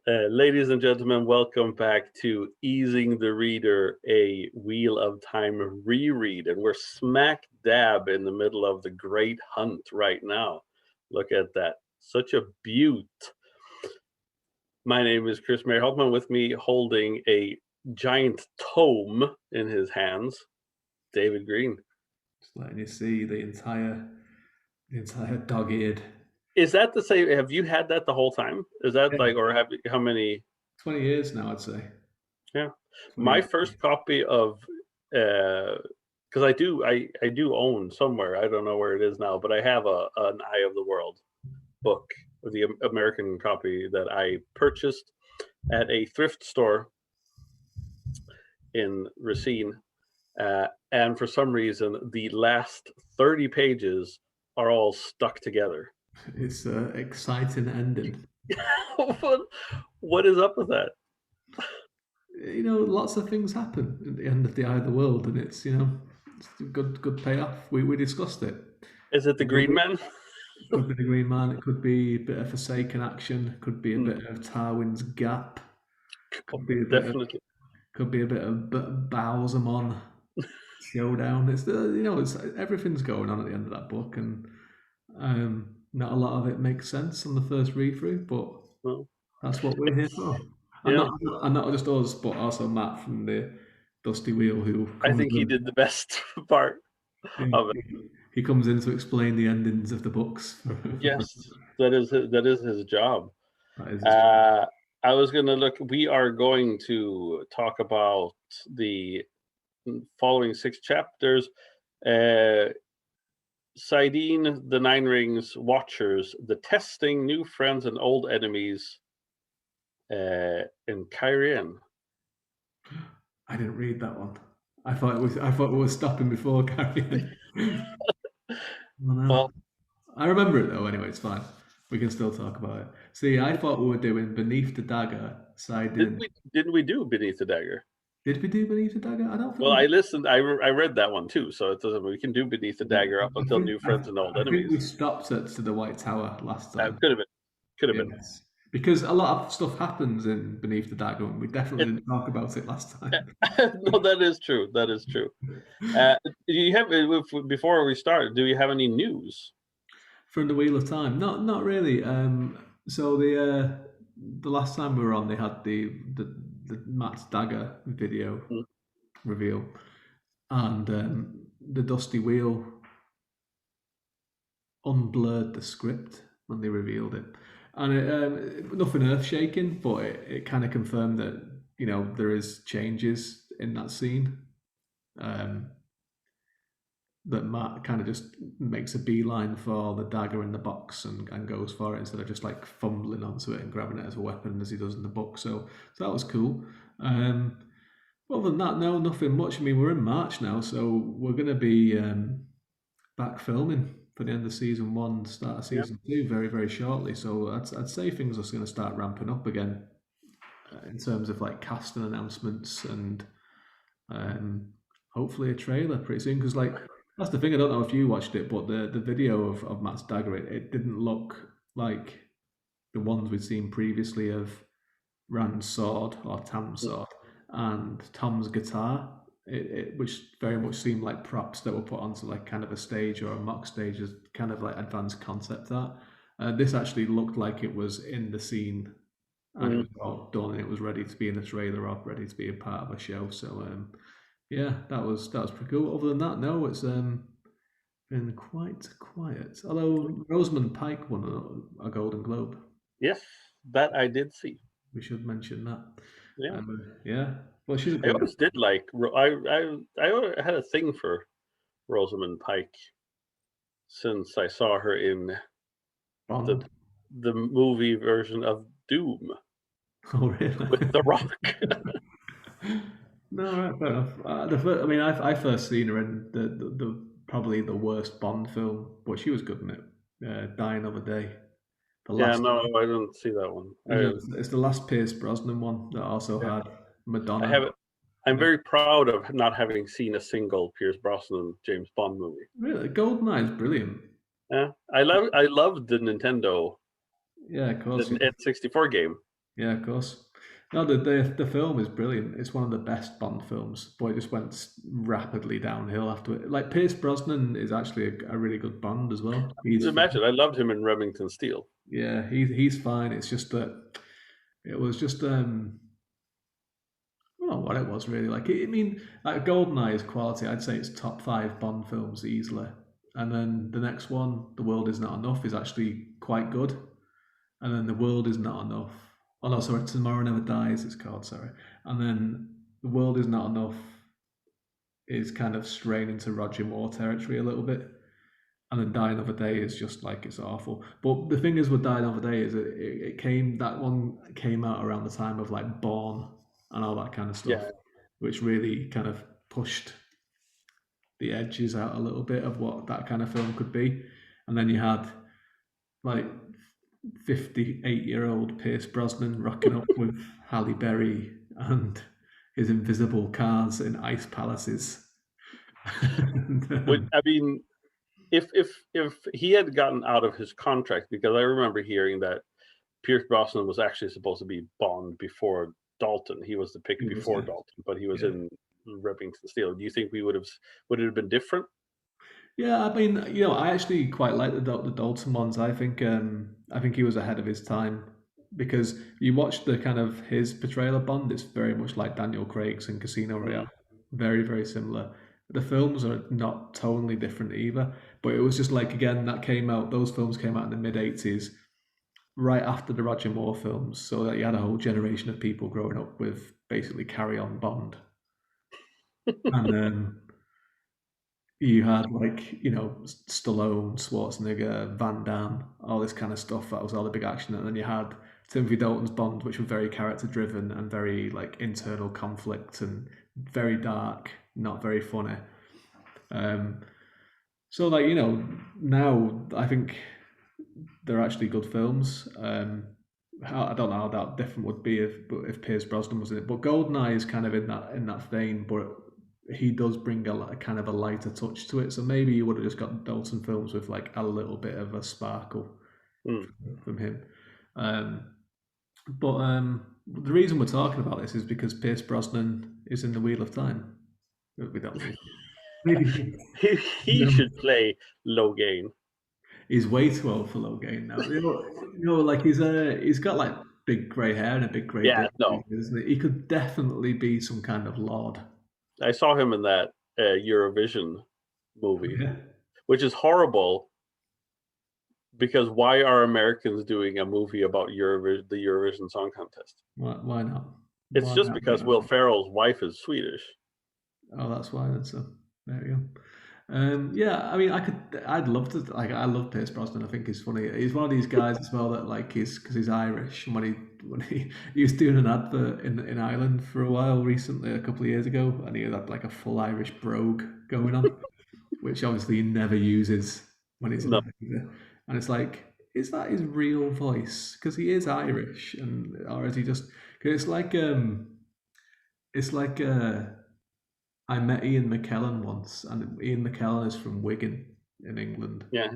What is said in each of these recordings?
Ladies and gentlemen, welcome back to Easing the Reader, a Wheel of Time reread. And we're smack dab in the middle of the Great Hunt right now. Look at that. Such a beaut. My name is Chris Mayer Hultman, with me holding a giant tome in his hands, David Green. Just letting you see the entire dog-eared. Is that the same? Have you had that the whole time? Is that Yeah. or how many? 20 years now, I'd say. Yeah. My first copy of, because I do own somewhere, I don't know where it is now, but I have an Eye of the World book, the American copy that I purchased at a thrift store in Racine, and for some reason the last 30 pages are all stuck together. It's an exciting ending. What is up with that? Lots of things happen at the end of the Eye of the World, and it's a good payoff. We discussed it. Is it the Green Man? It could be the Green Man. It could be a bit of Forsaken action. It could be a bit of Tarwin's Gap. Could be a bit of Bowsermon Showdown. It's everything's going on at the end of that book, and not a lot of it makes sense on the first read through, but that's what we're here for. And not just us, but also Matt from the Dusty Wheel, who I think he did the best part of it. He comes in to explain the endings of the books. Yes, that is his job. That is his job. I was going to look. We are going to talk about the following 6 chapters. Sidene, the Nine Rings, Watchers, the Testing, New Friends and Old Enemies, and Kyrian. I didn't read that one. I thought we were stopping before Kyrian. Well, I remember it though. Anyway, it's fine. We can still talk about it. See, I thought we were doing Beneath the Dagger. Didn't we do Beneath the Dagger? Did we do Beneath the Dagger? I don't think. Well, I listened. I read that one too, so it doesn't. We can do Beneath the Dagger up until New Friends and Old Enemies. I think we stopped at to the White Tower last time. Could have been. Because a lot of stuff happens in Beneath the Dagger, and we definitely didn't talk about it last time. No, that is true. That is true. Do you have, before we start, do you have any news from the Wheel of Time? Not really. So the last time we were on, they had the Matt's Dagger video reveal, and the Dusty Wheel unblurred the script when they revealed it. And nothing earth-shaking, but it kind of confirmed that, there is changes in that scene. That Matt kind of just makes a beeline for the dagger in the box and goes for it instead of just like fumbling onto it and grabbing it as a weapon as he does in the book. So that was cool. Other than that, no, nothing much. I mean, we're in March now, so we're going to be back filming for the end of season 1, start of season 2 very, very shortly. So I'd say things are going to start ramping up again in terms of like casting announcements and hopefully a trailer pretty soon. Because that's the thing. I don't know if you watched it, but the video of Matt's Dagger, it didn't look like the ones we'd seen previously of Rand's sword or Tam's sword and Tom's guitar. Which very much seemed like props that were put onto like kind of a stage or a mock stage as kind of like advanced concept art. This actually looked like it was in the scene and it was all done and it was ready to be in a trailer or ready to be a part of a show. So that was pretty cool. Other than that, no, it's been quite quiet. Although Rosamund Pike won a Golden Globe. Yes, that I did see. We should mention that. Yeah. Yeah. Well, I always did like. I had a thing for Rosamund Pike since I saw her in the movie version of Doom. Oh, really? With The Rock. No, right, fair enough. I first seen her in the probably the worst Bond film, but she was good in it. Die Another Day. I didn't see that one. It's the last Pearce Brosnan one that also had Madonna. I'm very proud of not having seen a single Pearce Brosnan James Bond movie. Really, GoldenEye is brilliant. Yeah, I loved the Nintendo. Yeah, of course. The N64 game. Yeah, of course. No, the film is brilliant. It's one of the best Bond films, but it just went rapidly downhill after it. Like Pierce Brosnan is actually a really good Bond as well. He's Imagine, I loved him in Remington Steele. yeah, he's fine. It's just that it was just I don't know what it was really like. I mean, like Goldeneye is quality. I'd say it's top five Bond films easily. And then the next one, The World Is Not Enough, is actually quite good. And then The World Is Not Enough. Oh no, sorry, Tomorrow Never Dies. It's called. Sorry. And then The World Is Not Enough is kind of straying into Roger Moore territory a little bit. And then Die Another Day is just like it's awful. But the thing is with Die Another Day is it came that one came out around the time of like Born and all that kind of stuff, Yeah. which really kind of pushed the edges out a little bit of what that kind of film could be. And then you had like 58-year-old Pierce Brosnan rocking up with Halle Berry and his invisible cars in ice palaces. and, I mean, if he had gotten out of his contract, because I remember hearing that Pierce Brosnan was actually supposed to be Bond before Dalton. He was the pick he was, before Dalton, but he was yeah. in Remington Steele. Do you think would it have been different? Yeah, I mean, I actually quite like the Dalton ones. I think he was ahead of his time because you watch the kind of his portrayal of Bond. It's very much like Daniel Craig's in Casino Royale. Mm. Very, very similar. The films are not tonally different either, but it was just like again that came out. Those films came out in the mid 80s, right after the Roger Moore films, so that you had a whole generation of people growing up with basically Carry On Bond, and you had like Stallone, Schwarzenegger, Van Damme, all this kind of stuff. That was all the big action, and then you had Timothy Dalton's Bond, which was very character driven and very like internal conflict and very dark, not very funny. Um, so like now I think they're actually good films. I don't know how that different would be if Pierce Brosnan was in it, but Goldeneye is kind of in that vein, but he does bring a kind of a lighter touch to it. So maybe you would have just got Dalton films with like a little bit of a sparkle Mm. from him. Um, but the reason we're talking about this is because Pierce Brosnan is in the Wheel of Time. We don't need. Maybe He should play Logain. he's way too old for Logain now. Like he's got like big grey hair and a big grey Yeah, beard, no, isn't he? He could definitely be some kind of lord. I saw him in that Eurovision movie, Yeah. which is horrible because why are Americans doing a movie about the Eurovision Song Contest? Why not? It's Why just not? because Will Ferrell's wife is Swedish. Oh, that's why. Then so there you go. Yeah, I mean, I'd love to. Like, I love Pierce Brosnan. I think he's funny. He's one of these guys as well that like he's because he's Irish. And when he was doing an advert in Ireland for a while recently, a couple of years ago, and he had like a full Irish brogue going on, which obviously he never uses when he's in No, America. And it's like, is that his real voice? Because he is Irish, and or is he just? Cause it's like I met Ian McKellen once, and Ian McKellen is from Wigan in England, yeah,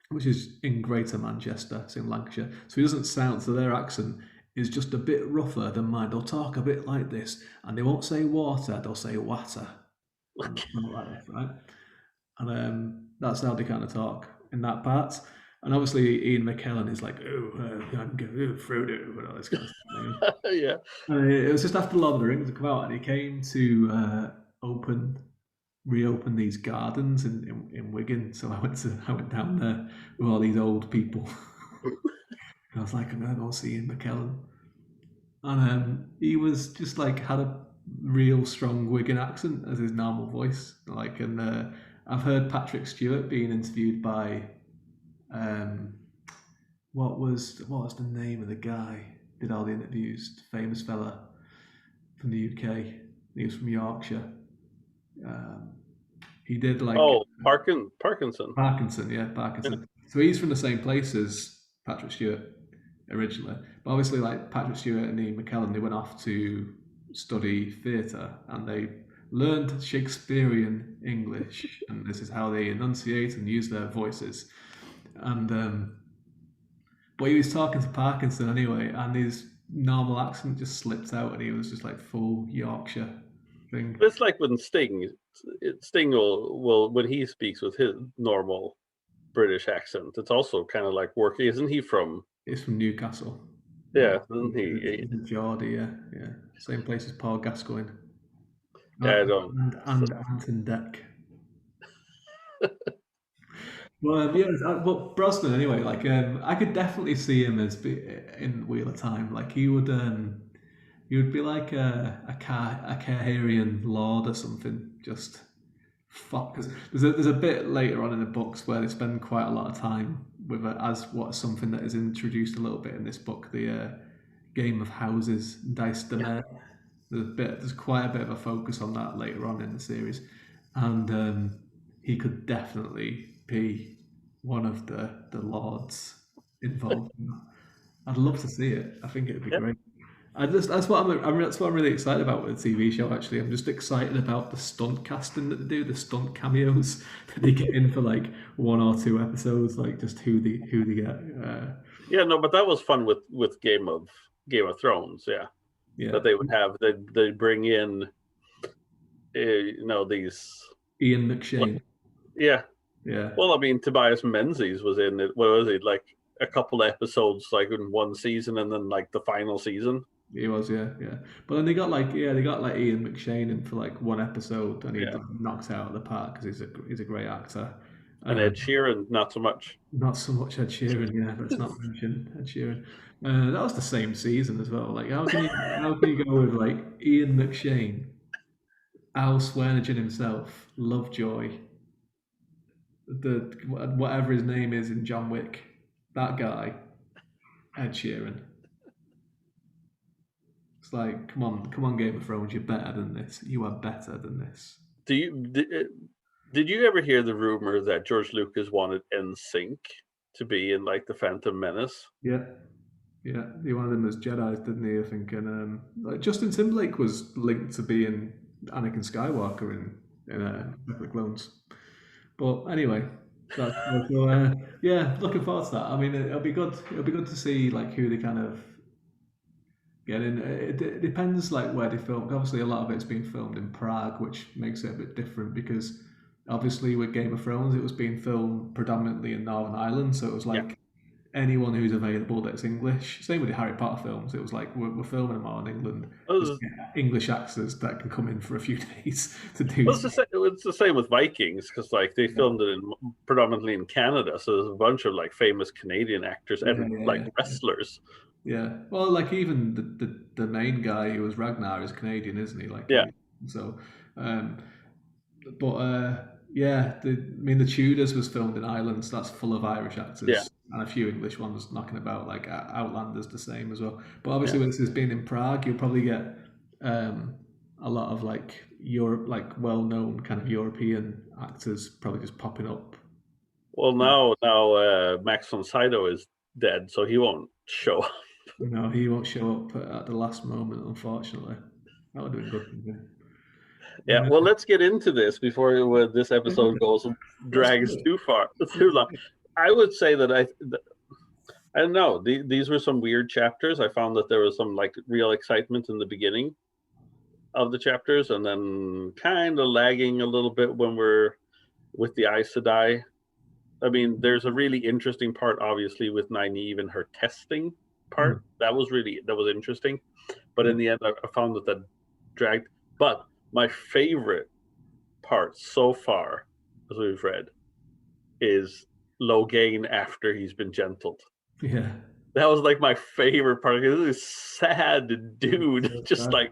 which is in Greater Manchester, it's in Lancashire. So he doesn't sound, so their accent is just a bit rougher than mine. They'll talk a bit like this, and they won't say water, they'll say water. And not like this, right? And that's how they kind of talk in that part. And obviously, Ian McKellen is like, I'm going Frodo, and all this kind of stuff. yeah. And it was just after Lord of the Rings had come out, and he came to open reopen these gardens in Wigan. So I went down there with all these old people. And I was like, I'm gonna go see Ian McKellen. And he was just like had a real strong Wigan accent as his normal voice. Like and I've heard Patrick Stewart being interviewed by um, what was the name of the guy did all the interviews? Famous fella from the UK. He was from Yorkshire. Um, he did like Oh, Parkinson. Parkinson, yeah, Parkinson. So he's from the same place as Patrick Stewart originally. But obviously, like Patrick Stewart and Ian McKellen, they went off to study theatre and they learned Shakespearean English, and this is how they enunciate and use their voices. And but he was talking to Parkinson anyway, and normal accent just slipped out, and he was just like full Yorkshire thing. It's like when Sting will when he speaks with his normal British accent, it's also kind of like working. Isn't he from? He's from Newcastle. Yeah, Yeah, isn't he? he's a Geordie. Yeah, yeah. Same place as Paul Gascoigne Yeah, I don't. and Anton Deck. Well, yeah, but Brosnan anyway. Like, I could definitely see him as in Wheel of Time. Like, he would be like a Kaharian lord or something. Just fuck. Because there's a bit later on in the books where they spend quite a lot of time with it as what something that is introduced a little bit in this book. The game of houses, dice de mer. There's quite a bit of a focus on that later on in the series, and he could definitely be one of the lords involved. I'd love to see it. I think it'd be Yeah, great. That's what that's what I'm really excited about with the TV show. Actually, I'm just excited about the stunt casting that they do, the stunt cameos that they get in for like one or two episodes, like just who they get. yeah, no, but that was fun with Game of Thrones. Yeah, Yeah, that they would have they bring in these. Ian McShane. Yeah, Yeah, well, I mean, Tobias Menzies was in it. What was it like? A couple episodes, like in one season, and then like the final season. he was. Yeah, yeah. But then they got like Ian McShane in for like one episode, and he Yeah, knocked out of the park because he's a great actor. and Uh, Ed Sheeran, not so much. Not so much Ed Sheeran, yeah. Let's not mention Ed Sheeran. That was the same season as well. Like, how can you go with like Ian McShane, Al Swearingen himself, Lovejoy, the whatever his name is in John Wick, that guy, Ed Sheeran. It's like, come on, Game of Thrones, you're better than this. You are better than this. Do you did you ever hear the rumor that George Lucas wanted NSYNC to be in like the Phantom Menace? Yeah, yeah. He wanted them as Jedi's, didn't he? I think, and like Justin Timberlake was linked to being Anakin Skywalker in Attack of the Clones. But anyway, so, yeah, looking forward to that. I mean, it'll be good. It'll be good to see like who they kind of get in. It depends like where they film. Obviously, a lot of it's being filmed in Prague, which makes it a bit different because obviously with Game of Thrones, it was being filmed predominantly in Northern Ireland, so it was Yeah. like anyone who's available that's English. Same with the Harry Potter films. It was like we're filming them all in England. Just Well, get English actors that can come in for a few days to do. it's the same with Vikings because like they filmed it predominantly in Canada, so there's a bunch of like famous Canadian actors Yeah, and yeah, like yeah. wrestlers. Yeah. Well, like even the main guy who was Ragnar is Canadian, isn't he? Like Yeah, so. Um, but yeah, I mean the Tudors was filmed in Ireland, so that's full of Irish yeah, actors and a few English ones knocking about. Like Outlander's the same as well. But yeah. obviously, with this has been in Prague, you'll probably get a lot of like Europe, like well-known kind of European actors probably just popping up. Well, now Max von Sydow is dead, so he won't show up. You know, he won't show up at the last moment, unfortunately. That would have been good for him. Yeah, well, let's get into this before this episode Okay, goes let's do drags it. too long. I would say that I don't know. These were some weird chapters. I found that there was some like real excitement in the beginning of the chapters, and then kind of lagging a little bit when we're with the Aes Sedai. I mean, there's a really interesting part, obviously, with Nynaeve and her testing Mm, part. That was interesting, but yeah, in the end, I found that dragged. But my favorite part so far, as we've read, is Logain after he's been gentled. yeah. That was like my favorite part. This sad dude, So just sad, like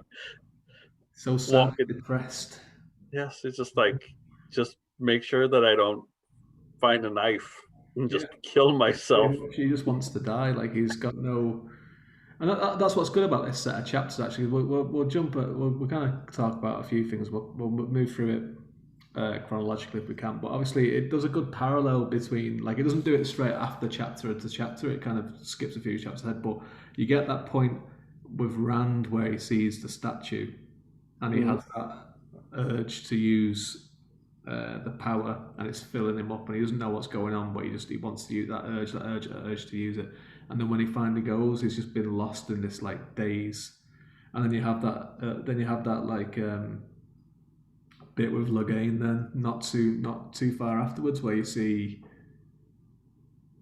so sad, walking. depressed. Yes, it's just like, just make sure that I don't find a knife and Yeah, just kill myself. pretty much. He just wants to die. Like he's got no. And that's what's good about this set of chapters. Actually, we'll jump. We'll kind of talk about a few things. We'll move through it chronologically if we can. But obviously, it does a good parallel between. Like, it doesn't do it straight after chapter to chapter. It kind of skips a few chapters ahead. But you get that point with Rand where he sees the statue, and he Mm. has that urge to use the power, and it's filling him up, and he doesn't know what's going on, but he wants to use that urge to use it. and then when he finally goes, he's just been lost in this like daze, and then you have that like bit with Logain then not too far afterwards where you see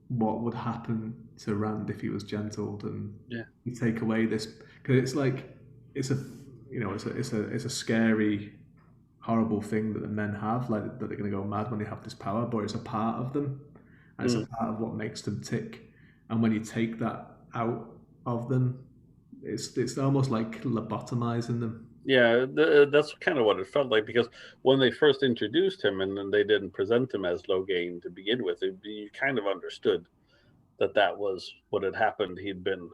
what would happen to Rand if he was gentled, and Yeah. you take away this because it's like it's a it's a scary, horrible thing that the men have, like that they're going to go mad when they have this power, but it's a part of them, and it's a part of what makes them tick. And when you take that out of them, it's almost like lobotomizing them. Yeah, that's kind of what it felt like, because when they first introduced him and then they didn't present him as Logain to begin with, you kind of understood that that was what had happened. He'd been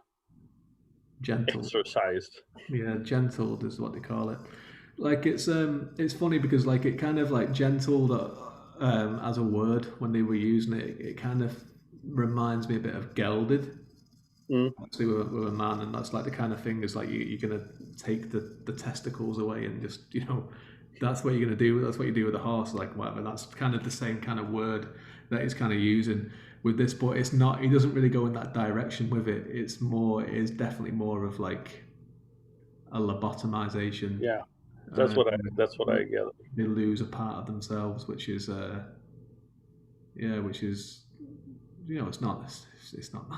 Gentle, exorcised. yeah, gentled is what they call it. Like it's funny because like it kind of like gentled as a word when they were using it, it kind of reminds me a bit of gelded. Mm, Obviously with a man, and that's like the kind of thing is like you're gonna take the testicles away and just that's what you're gonna do. That's what you do with a horse, like whatever. That's kind of the same kind of word that he's kind of using with this, but it's not. He doesn't really go in that direction with it. It's more. It is definitely more of like a lobotomization. yeah, Uh, that's what I get. they lose a part of themselves, which is yeah, which is it's not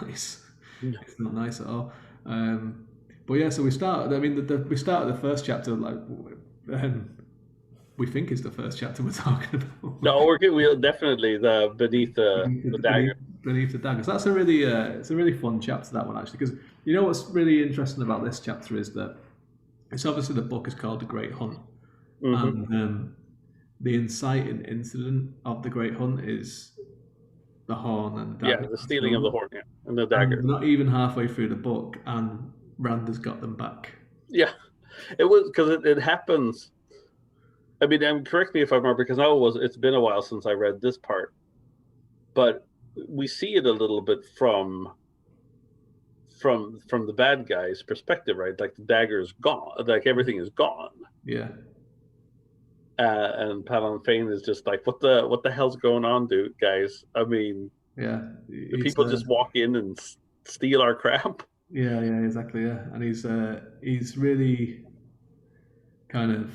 nice. No. It's not nice at all. But yeah, so we start. I mean, we started the first chapter like we think is the first chapter we're talking about. No, we'll definitely the beneath the dagger. Beneath the daggers. That's a really it's a really fun chapter, that one, actually, because you know what's really interesting about this chapter is that it's obviously the book is called The Great Hunt, Mm-hmm. and the inciting incident of the Great Hunt is the horn and the Yeah, dagger. the stealing of the horn, yeah, and the And dagger. not even halfway through the book, and Rand has got them back. Yeah, it was because it happens. I mean, correct me if I'm wrong, because it's been a while since I read this part, but we see it a little bit from the bad guy's perspective, right? Like the dagger's gone, like everything is gone, Yeah, and Palin Fane is just like, what the hell's going on, dude, guys? I mean, yeah. do He's people just walk in and steal our crap? yeah, exactly, yeah. And he's really kind of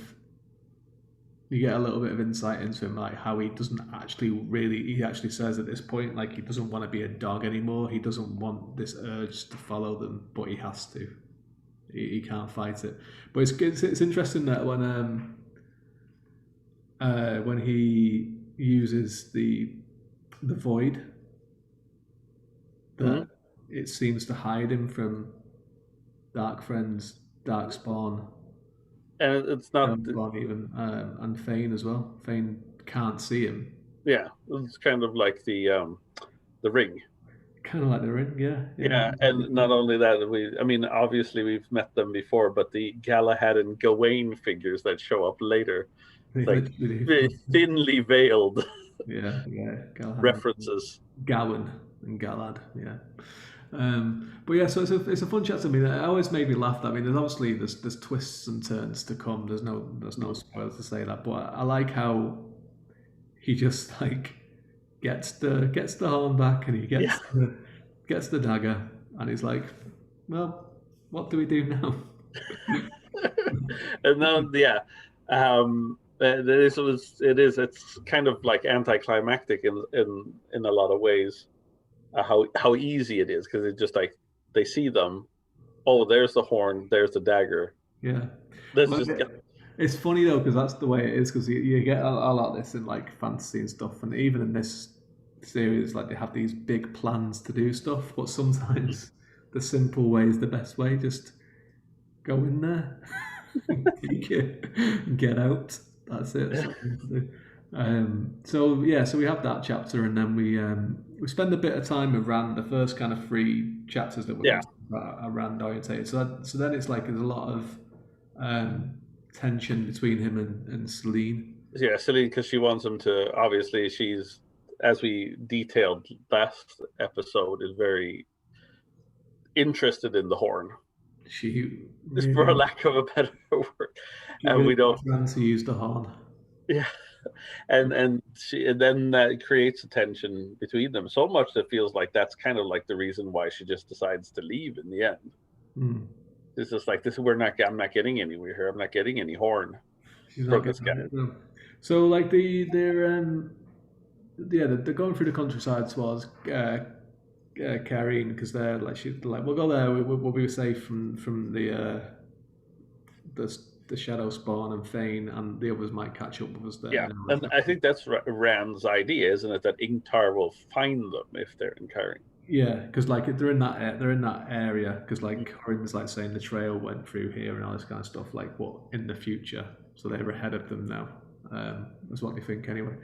you get a little bit of insight into him, like how he doesn't actually really. He actually says at this point, like he doesn't want to be a dog anymore. He doesn't want this urge to follow them, but he has to. He can't fight it. But it's interesting that when he uses the void, that Mm-hmm. it seems to hide him from Dark Friends, Dark Spawn, And it's not, Spawn even, and Fane as well. Fane can't see him. yeah, it's kind of like the ring. Kind of like the ring, yeah, yeah. Yeah, and not only that, I mean, obviously we've met them before, but the Galahad and Gawain figures that show up later, They like literally, very thinly veiled yeah, Galahad and references. Gowan and Galad, yeah. But yeah, so it's a fun chat. I mean, it always made me laugh. I mean, there's twists and turns to come. There's no spoilers to say that, but I like how he just like gets the horn back, and he Yeah, gets the dagger, and he's like, well, what do we do now? and then yeah, it's kind of like anticlimactic in a lot of ways. How easy it is, because it's just like they see them. Oh, there's the horn. There's the dagger. Yeah. Let's Well, just get. it's funny though because that's the way it is. Because you get a lot of this in like fantasy and stuff, and even in this series, like they have these big plans to do stuff, but sometimes the simple way is the best way. Just go in there, take it, and get out. That's it. That's Yeah, what you have to do. So yeah, so we have that chapter, and then we spend a bit of time with Rand. The first kind of three chapters that we're yeah, going to talk about are Rand orientated. So then it's like there's a lot of um, tension between him and Selene. yeah. Selene, because she wants him to. Obviously, she's, as we detailed last episode, is very interested in the horn, She just for a really lack of a better word. she And really we don't. wants Rand to use the horn. Yeah, and then that creates a tension between them so much that feels like that's kind of like the reason why she just decides to leave in the end. Mm. It's just like this. I'm not getting anywhere here. I'm not getting any horn She's not from this guy. getting it. No. So like they're going through the countryside towards Karine because they're like we'll go there. We'll be safe from the Shadow Spawn and Fane, and the others might catch up with us there. Yeah, and I think that's Rand's idea, isn't it? That Ingtar will find them if they're in Karine. Yeah, because like they're in that area because like Corinne's like saying the trail went through here and all this kind of stuff. Like what in the future, so they're ahead of them now. That's what they think anyway.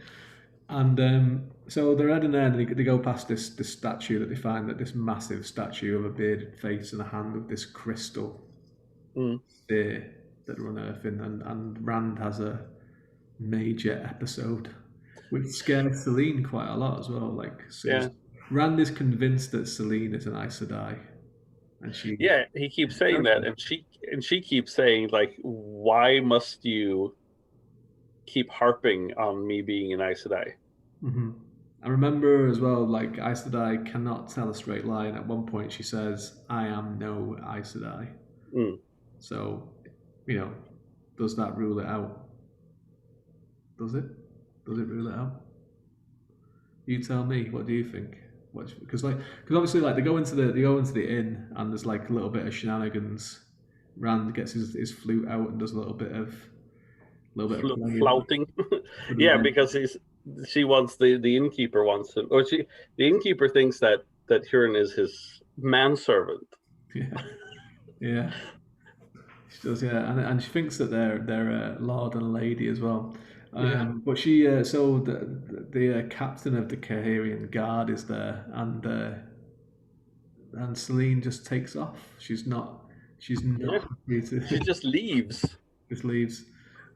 And so they're heading there, and they go past this statue that they find, that this massive statue of a bearded face and a hand with this crystal spear that they're unearthing, and Rand has a major episode, which scares Selene quite a lot as well. Like, Yeah, Rand is convinced that Selene is an Aes Sedai, and yeah. He keeps saying that, and she keeps saying like, "Why must you keep harping on me being an Aes Sedai?" Mm-hmm. I remember as well, like Aes Sedai cannot tell a straight line. At one point, she says, "I am no Aes Sedai." Mm. So, does that rule it out? Does it? Does it rule it out? You tell me. What do you think? Because obviously like they go into the inn, and there's like a little bit of shenanigans. Rand gets his flute out and does a little bit of playing. Flouting. Yeah, because she wants the innkeeper wants him, or the innkeeper thinks that Huron is his manservant. Yeah, yeah. She does, yeah, and she thinks that they're lord and lady as well. Yeah. But she so the captain of the Kaharian guard is there, and Selene just takes off. She's not Yeah. happy to. She just leaves. Just leaves.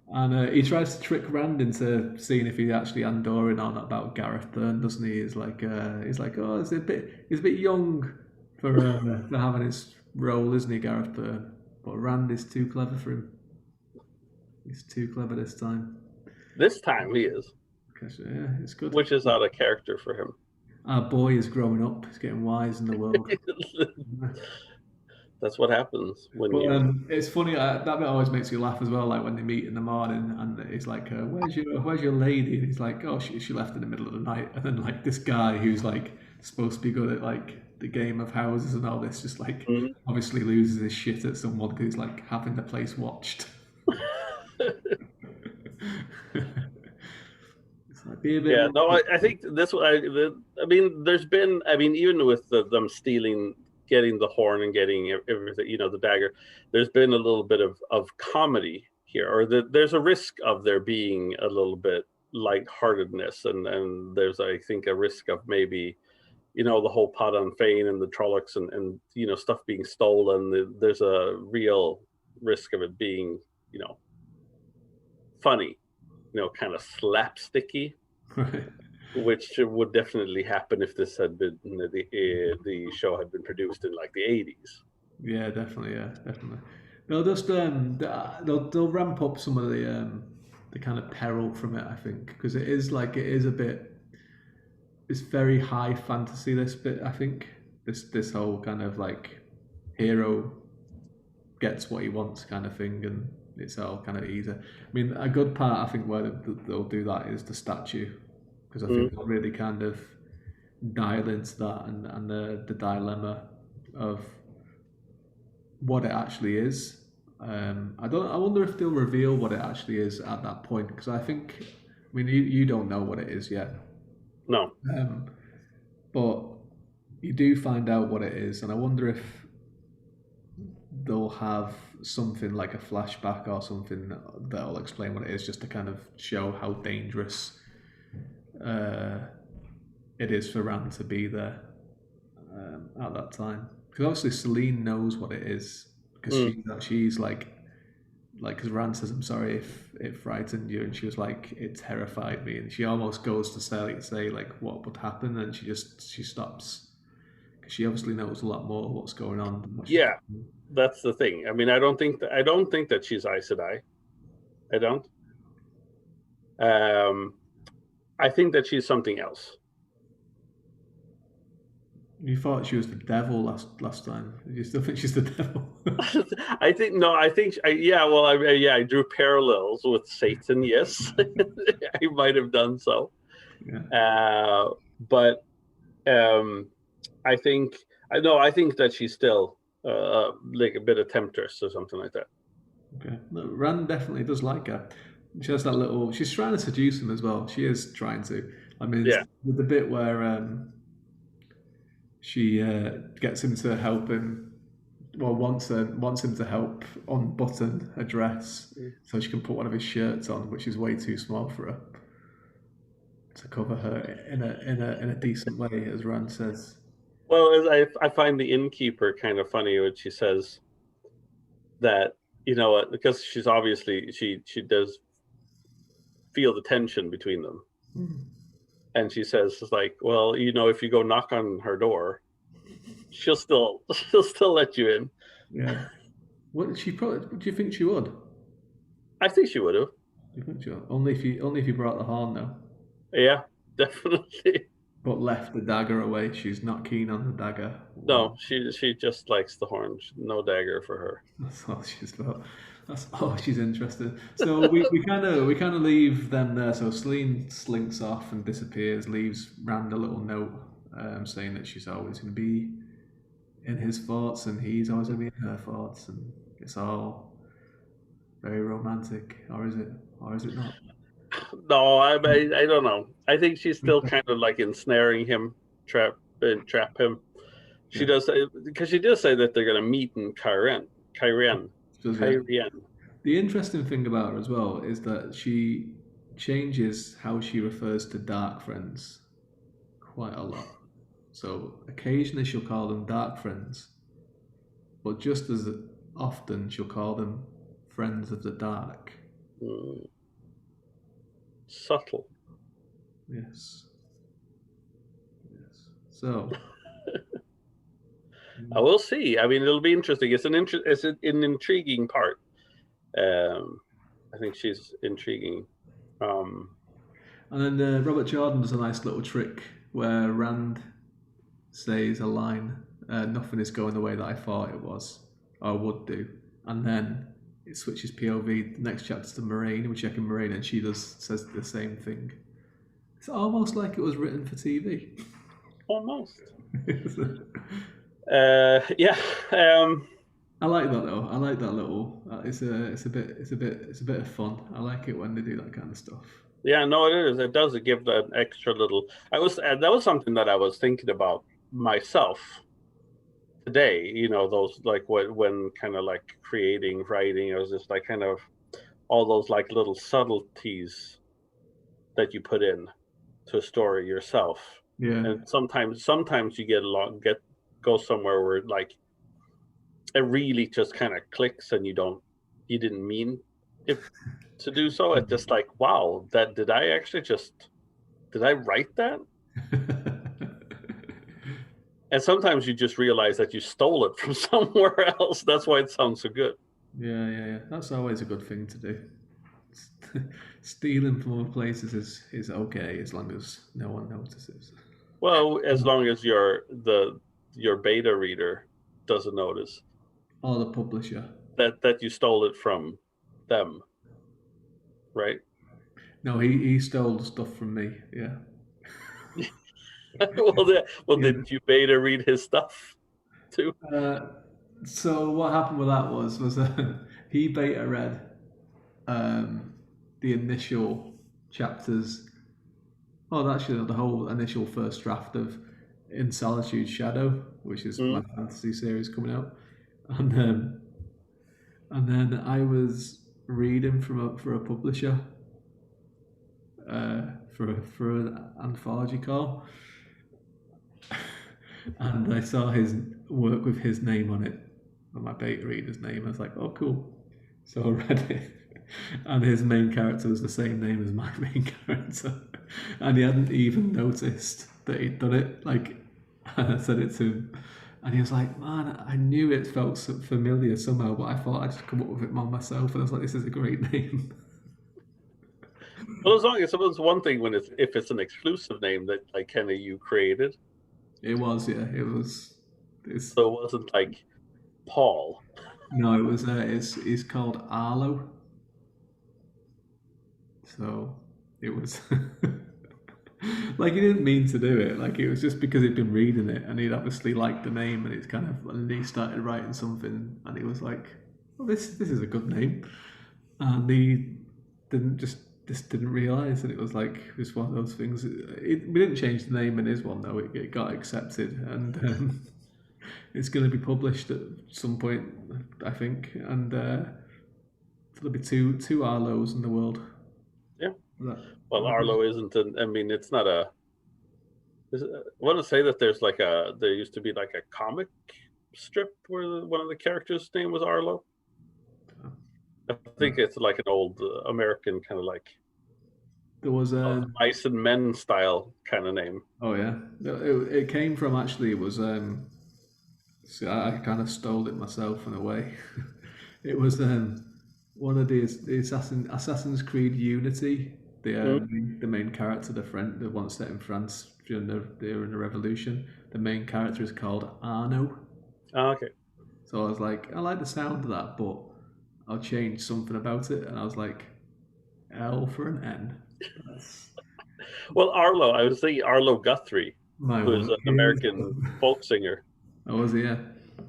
And he tries to trick Rand into seeing if he's actually Andoran or not about Gareth Byrne, doesn't he? He's like, oh, he's a bit young for having his role, isn't he, Gareth Byrne? But Rand is too clever for him. He's too clever this time. This time he is. Yeah, it's good. Which is out of character for him. Our boy is growing up. He's getting wise in the world. That's what happens when it's funny, that bit always makes you laugh as well. Like when they meet in the morning, and he's like, "Where's your lady?" And he's like, "Oh, she left in the middle of the night." And then like this guy who's like supposed to be good at like the game of houses and all this, just like obviously loses his shit at someone because he's like having the place watched. Yeah, no, I think this. I mean, there's been. I mean, even with them stealing, getting the horn and getting everything, the dagger, there's been a little bit of comedy here, or there's a risk of there being a little bit lightheartedness, and there's, I think, a risk of maybe, the whole pot on Fane and the Trollocs and stuff being stolen. There's a real risk of it being, funny, kind of slapsticky. Right. Which would definitely happen if this had been the show had been produced in like the 80s. Yeah, definitely. Yeah, definitely. They'll just they'll ramp up some of the kind of peril from it, I think, because it is a bit. It's very high fantasy. This bit, I think, this whole kind of like hero gets what he wants kind of thing, and it's all kind of easy. I mean, a good part, I think, where they'll do that is the statue, because I think they'll really kind of dial into that and the dilemma of what it actually is. I wonder if they'll reveal what it actually is at that point, because I mean, you don't know what it is yet. No. But you do find out what it is, and I wonder if they'll have something like a flashback or something that'll explain what it is, just to kind of show how dangerous it is for Rand to be there at that time. Because obviously Selene knows what it is, because she's like, because Rand says, "I'm sorry if it frightened you," and she was like, "It terrified me," and she almost goes to say like what would happen, and she stops. She obviously knows a lot more what's going on. Yeah, that's the thing. I mean, I don't think that she's Aes Sedai. I don't. I think that she's something else. You thought she was the devil last time. You still think she's the devil? I think no. I think yeah. Well, I drew parallels with Satan. Yes, I might have done so. Yeah. But I think I know. I think that she's still like a bit of temptress or something like that. Okay. No, Rand definitely does like her. She has that little. She's trying to seduce him as well. She is trying to. I mean, Yeah. with the bit where she gets him to help him. Well, wants him to help unbutton a dress so she can put one of his shirts on, which is way too small for her to cover her in a decent way, as Rand says. Well, I find the innkeeper kind of funny when she says that because she's obviously she does feel the tension between them, and she says it's like, well, if you go knock on her door, she'll still let you in. Yeah. What she probably? Do you think she would? Do I think she would have. you think she would? Only if you brought the horn though. Yeah, definitely. But left the dagger away. She's not keen on the dagger. No, she just likes the horn. No dagger for her. That's all she's about. That's all she's interested. So we kind of leave them there. So Selene slinks off and disappears, leaves Rand a little note saying that she's always going to be in his thoughts and he's always going to be in her thoughts, and it's all very romantic, or is it? Or is it not? No, I don't know. I think she's still kind of like ensnaring him, trap him. She Yeah. does because she does say that they're going to meet in Kyrian. Does it? The interesting thing about her as well is that she changes how she refers to dark friends quite a lot. So occasionally she'll call them dark friends, but just as often she'll call them friends of the dark. Mm, subtle. Yes. Yes. So I will see. I mean, it'll be interesting. It's an intriguing part. I think she's intriguing. and then Robert Jordan does a nice little trick where Rand says a line, "Nothing is going the way that I thought it was or would do," and then it switches POV. The next chapter's to Moraine. We're checking Moraine, and she says the same thing. It's almost like it was written for TV. Almost. Yeah. I like that though. I like that little. It's a bit of fun. I like it when they do that kind of stuff. Yeah, no, it is. It does give that extra little. That was something that I was thinking about myself today. Those like when kind of like creating, writing, I was just like kind of all those like little subtleties that you put in to a story yourself. Yeah. And sometimes you go somewhere where like it really just kind of clicks and you didn't mean it to do so. It's just like, wow, did I write that? And sometimes you just realize that you stole it from somewhere else. That's why it sounds so good. Yeah. That's always a good thing to do. Stealing from other places is okay as long as no one notices. Well, as long as your beta reader doesn't notice Or the publisher. that you stole it from them, right? No, he stole the stuff from me. Yeah. Well, didn't you beta read his stuff too? So what happened with that was he beta read the initial chapters. Oh, actually, the whole initial first draft of In Solitude Shadow, which is my fantasy series coming out, and then I was reading for a publisher for an anthology call, and I saw his work with his name on it, on my beta reader's name. I was like, oh, cool. So I read it, and his main character was the same name as my main character, and he hadn't even noticed that he'd done it. Like, I said it to him, and he was like, man, I knew it felt so familiar somehow, but I thought I'd just come up with it myself, and I was like, this is a great name. Well, as long as it was one thing when it's if it's an exclusive name that like kind of you created, It was, yeah, it was. It's so it wasn't like Paul. no, it was. It's called Arlo. So it was like he didn't mean to do it. Like it was just because he'd been reading it and he'd obviously liked the name and it's kind of and he started writing something and he was like, "Well, this is a good name," and he didn't just didn't realize that it was like it was one of those things. We didn't change the name in his one though. It got accepted and it's going to be published at some point, I think, and there'll be two Arlos in the world. Yeah. That, Well, Arlo isn't. I mean, it's not a. I want to say that there used to be like a comic strip where one of the characters' name was Arlo. I think it's like an old American kind of like there was mice and men style kind of name. oh yeah, it came from actually it was so I kind of stole it myself in a way. It was one of the Assassin's Creed Unity. Mm. The main character, the one set in France during the Revolution. The main character is called Arno. Okay. So I was like, I like the sound of that, but I'll change something about it. And I was like, L for an N. That's Well, Arlo, I was thinking Arlo Guthrie, my who's word. an American folk singer. Oh, was he? Yeah.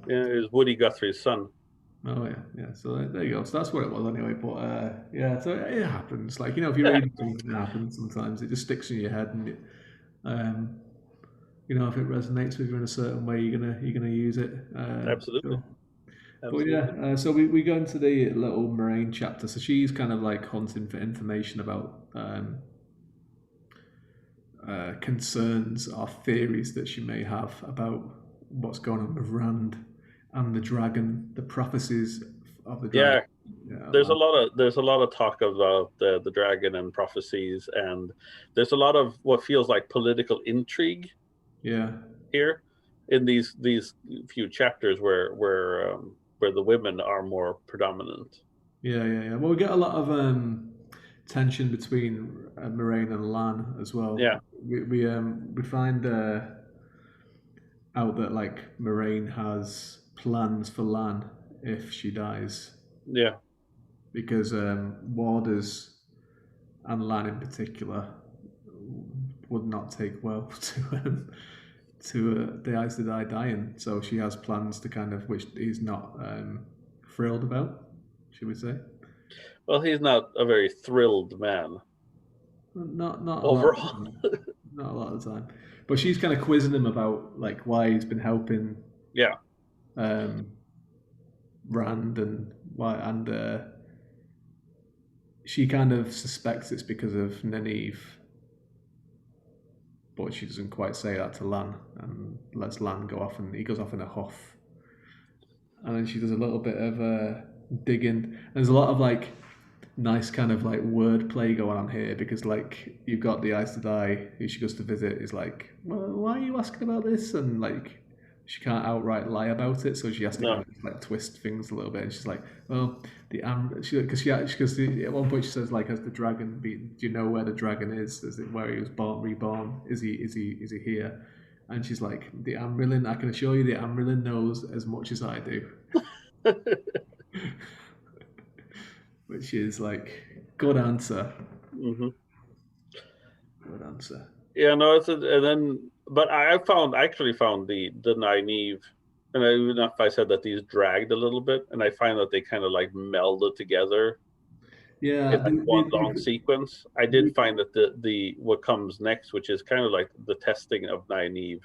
Yeah, it was Woody Guthrie's son. Oh yeah, yeah. So there you go. So that's what it was anyway. But yeah, so it happens. Like if you Yeah, read something, it happens sometimes. It just sticks in your head, and um, if it resonates with you in a certain way, you're gonna use it. absolutely, So. But yeah, absolutely. so we go into the little Moraine chapter. So she's kind of like hunting for information about concerns or theories that she may have about what's going on with Rand and the dragon, the prophecies of the dragon. Yeah, Yeah, there's a lot of talk about the dragon and prophecies, and there's a lot of what feels like political intrigue yeah, here in these few chapters where the women are more predominant. yeah. Well, we get a lot of tension between Moraine and Lan as well. Yeah, We find out that like Moraine has plans for Lan if she dies yeah. because Warders and Lan in particular would not take well to the Aes Sedai dying. So she has plans to kind of which he's not thrilled about, should we say? Well, he's not a very thrilled man Not a lot, overall. not a lot of the time. But she's kind of quizzing him about like why he's been helping Yeah, um, Rand and why, and she kind of suspects it's because of Nynaeve, but she doesn't quite say that to Lan, and lets Lan go off, and he goes off in a huff, and then she does a little bit of digging. There's a lot of like nice kind of like wordplay going on here because like you've got the Aes Sedai who she goes to visit is like, well, why are you asking about this? And like she can't outright lie about it, so she has to kind no, of like twist things a little bit. And she's like, well, because at one point she says like, has the dragon been? Do you know where the dragon is? Is it where he was reborn? Is he here? And she's like, the Amberlin. I can assure you, the Amberlin knows as much as I do. Which is like good answer. hmm Good answer. yeah. No, and then, but I actually found the Nynaeve, and even if I said that these dragged a little bit, and I find that they kind of like melded together Yeah, in like one long sequence. I did find that the what comes next, which is kind of like the testing of Nynaeve,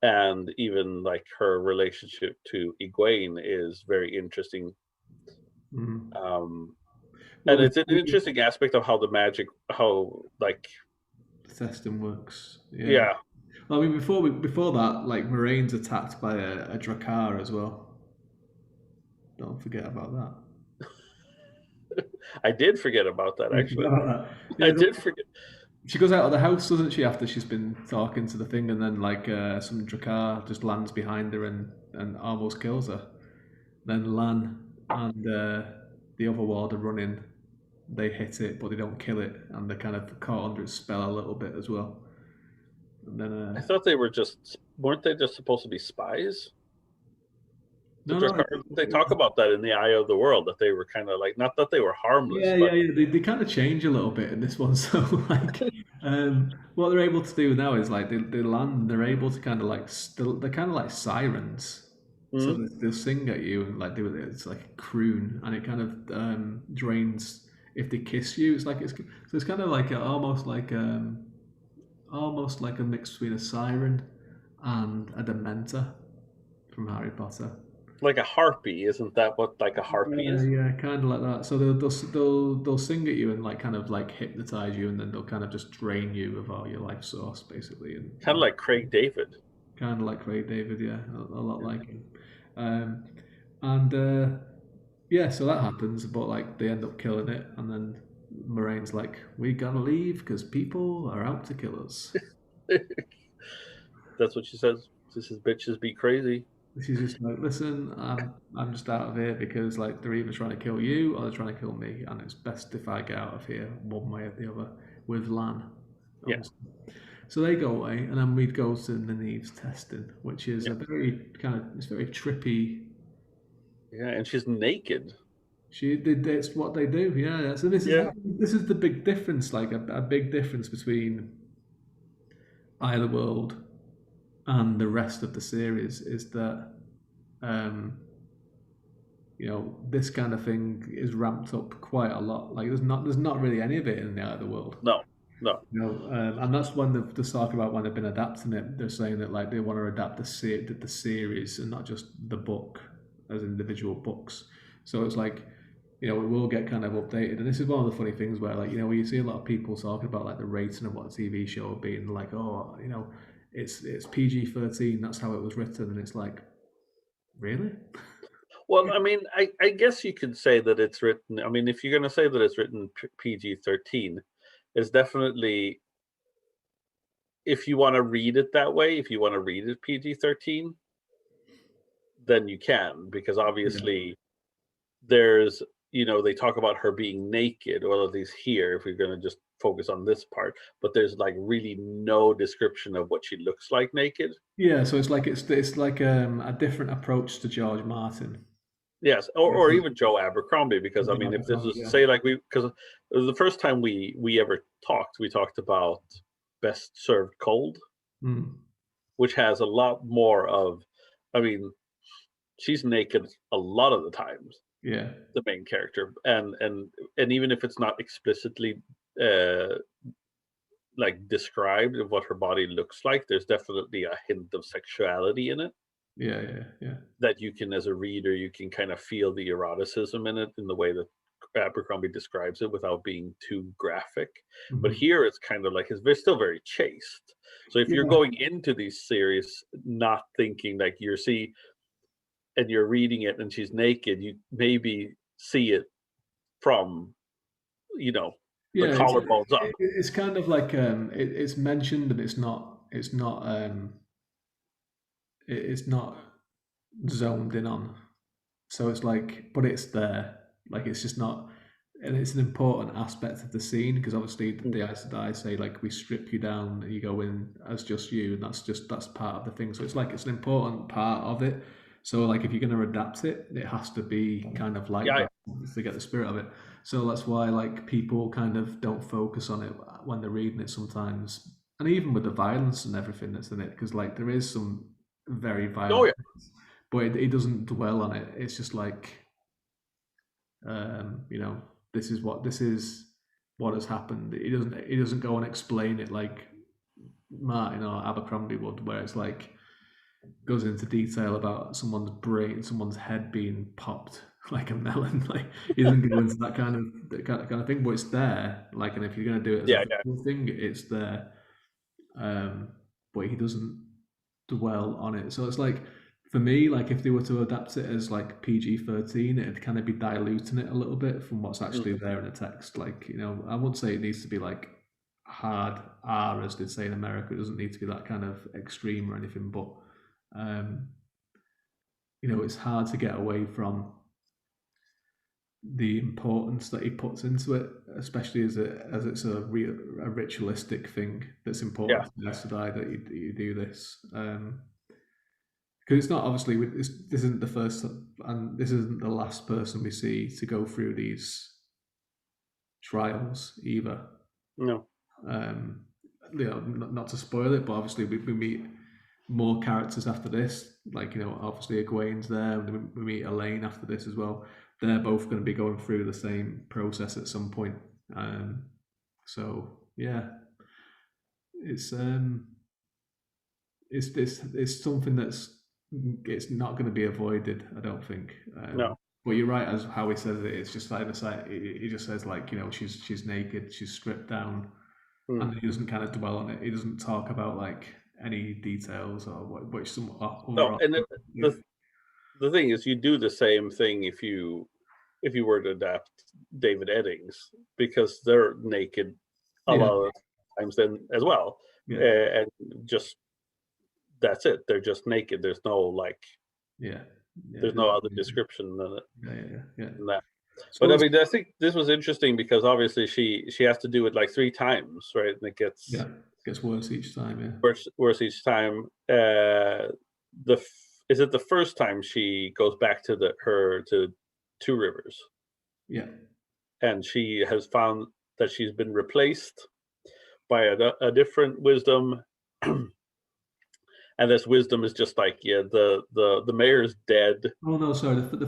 and even like her relationship to Egwene is very interesting. mm. Um, Well, and it's an interesting aspect of how the magic, how like the testing works. Yeah. yeah, Well, I mean, before that, like Moraine's attacked by a Drakkar as well. Don't forget about that. I did forget about that You actually. forgot about that. I Yeah, did forget. she goes out of the house, doesn't she? After she's been talking to the thing, and then like some Drakkar just lands behind her and almost kills her. Then Lan and the other warder run in they hit it, but they don't kill it, and they're kind of caught under its spell a little bit as well. And then, I thought they were just weren't they just supposed to be spies? no, no, They talk about that in the Eye of the World that they were kind of like not that they were harmless, yeah, but yeah, yeah. They kind of change a little bit in this one. So like, what they're able to do now is like they land. They're able to kind of like still. They're kind of like sirens. So mhm, they'll sing at you and like do it's like a croon, and it kind of drains if they kiss you. It's like so it's kind of like almost like a mix between a siren and a dementor from Harry Potter. like a harpy, isn't that what like a harpy Yeah, is? yeah, kind of like that. So they'll sing at you and like kind of like hypnotize you, and then they'll kind of just drain you of all your life source, basically, Kind of like Craig David. kind of like Craig David, yeah, a lot like him. Um, and yeah, so that happens, but like they end up killing it, and then Moraine's like, "We gotta leave because people are out to kill us." That's what she says. This is bitches be crazy. She's just like, "Listen, I'm just out of here because like they're either trying to kill you or they're trying to kill me, and it's best if I get out of here one way or the other with Lan." Yeah, Obviously. So they go away, and then we go to Nynaeve's testing, which is yeah, a very kind of it's very trippy. yeah. And she's naked. She did it's what they do, yeah. So Yeah, this is the big difference, like a big difference between Eye of the World and the rest of the series is that um, this kind of thing is ramped up quite a lot. Like there's not really any of it in the Eye of the World. no, no. And that's when they're talking about when they've been adapting it. They're saying that like they want to adapt the series and not just the book as individual books. So it's like it will get kind of updated. And this is one of the funny things where like where you see a lot of people talking about like the rating of what a TV show will be, and like it's PG-13. That's how it was written, and it's like really. Well, I mean, I guess you could say that it's written. I mean, if you're going to say that it's written PG-13, it's definitely if you want to read it that way. If you want to read it PG-13, then you can because Yeah. obviously there's they talk about her being naked, or at least here if we're going to just focus on this part, but there's like really no description of what she looks like naked. Yeah, so it's like a different approach to George Martin. Yes, or even Joe Abercrombie, because I mean if this was Yeah. say like we because the first time we ever talked, we talked about Best Served Cold, Mm. which has a lot more of, I mean, she's naked a lot of the times, Yeah. the main character, and even if it's not explicitly uh like described of what her body looks like, there's definitely a hint of sexuality in it Yeah, yeah, yeah. that you can, as a reader, you can kind of feel the eroticism in it in the way that Abercrombie describes it without being too graphic. But Mhm. here it's kind of like it's still very chaste. So if you're Yeah. going into these series not thinking like and you're reading it and she's naked, you maybe see it from, you know, the Yeah, collarbones up. it's kind of like it's mentioned, but it's not zoned in on. So it's like, but it's there. Like it's just not, and it's an important aspect of the scene because obviously Mm, the Ice Die say like we strip you down and you go in as just you, and that's part of the thing. So it's like it's an important part of it. So like if you're going to adapt it, it has to be kind of like yeah, that to get the spirit of it. So that's why like people kind of don't focus on it when they're reading it sometimes, and even with the violence and everything that's in it, because like there is some very oh violent, yeah, but it doesn't dwell on it. It's just like you know, this is what has happened. He doesn't go and explain it like Martin or Abercrombie would, where it's like goes into detail about someone's brain, someone's head being popped like a melon. Like he doesn't go into that kind of thing, but it's there. Like, and if you're going to do it as a yeah, yeah. visual thing, it's there. Um, but he doesn't dwell on it. So it's like for me, like if they were to adapt it as like PG-13, it'd kind of be diluting it a little bit from what's actually Mhm. there in the text. Like I wouldn't say it needs to be like hard R as they'd say in America. It doesn't need to be that kind of extreme or anything, but um, it's hard to get away from the importance that he puts into it, especially as it's a ritualistic thing that's Yeah, important to the Aes Sedai that you do this. Because it's not obviously this isn't the first and this isn't the last person we see to go through these trials either. no, Um, not to spoil it, but obviously we meet more characters after this. Like obviously Egwene's there, and we meet Elaine after this as well. They're both going to be going through the same process at some point. So yeah, it's it's something it's not going to be avoided. I don't think. no. But you're right as how he says it. It's just like the side. He just says like she's naked, she's stripped down, Mm. and he doesn't kind of dwell on it. He doesn't talk about like any details or which some No, other. and Yeah, the thing is, you do the same thing if you were to adapt David Eddings, because they're naked a yeah, lot of times then as well, yeah, and just that's it. They're just naked. yeah, yeah, There's no other description than it. yeah, yeah, yeah. Than that. But I Suppose, mean, I think this was interesting because obviously she has to do it like 3 times, right? And it yeah, gets gets worse each time. Yeah, worse each time. Is it the first time she goes back to her to Two Rivers, yeah. and she has found that she's been replaced by a different wisdom, and this wisdom is just like, yeah, the mayor's dead. Oh no, sorry. The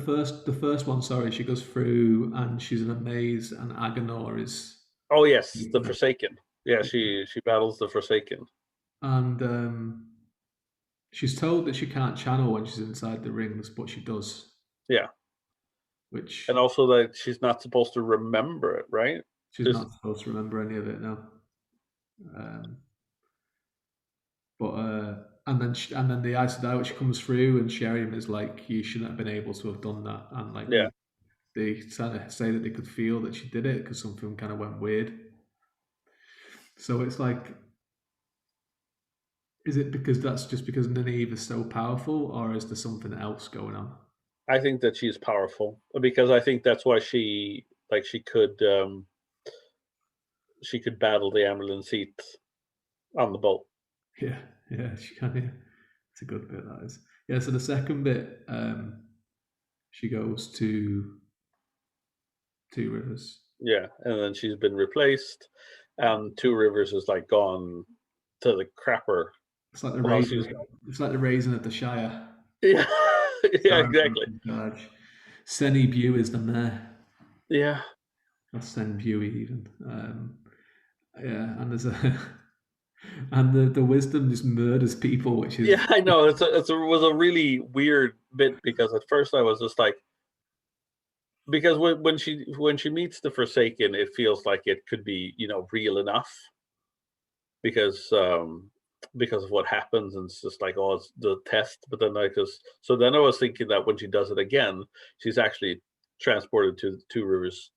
first one. Sorry, she goes through and she's in a maze, and Agenor is Oh yes, the keeping her. Forsaken. Yeah, Yeah. she battles the Forsaken. And she's told that she can't channel when she's inside the rings, but she does, Yeah, which and also that she's not supposed to remember it, right? she's There's not supposed to remember any of it now. Um, but the Aes Sedai, which comes through, and Sheriam is like, you shouldn't have been able to have done that, and like yeah. they kind of say that they could feel that she did it because something kind of went weird. So it's like, is it because that's just because Nynaeve is so powerful, or is there something else going on? I think that she's powerful because I think that's why she could battle the Amerlin seat on the boat. Yeah, yeah, she can. Yeah, it's a good bit that is. Yeah, so the second bit, she goes to Two Rivers. Yeah, and then she's been replaced, and Two Rivers is like gone to the crapper It's like the while she's raising. It's like the raising of the Shire. yeah yeah Saruman's exactly in charge. Seni Bew is the mayor. yeah Or Sen Bew even. Yeah, and there's a and the wisdom just murders people, which is yeah I know was a really weird bit because at first I was just like, because when she meets the Forsaken, it feels like it could be real enough because because of what happens, and it's just like, oh, it's the test. But then then I was thinking that when she does it again, she's actually transported to Two Rivers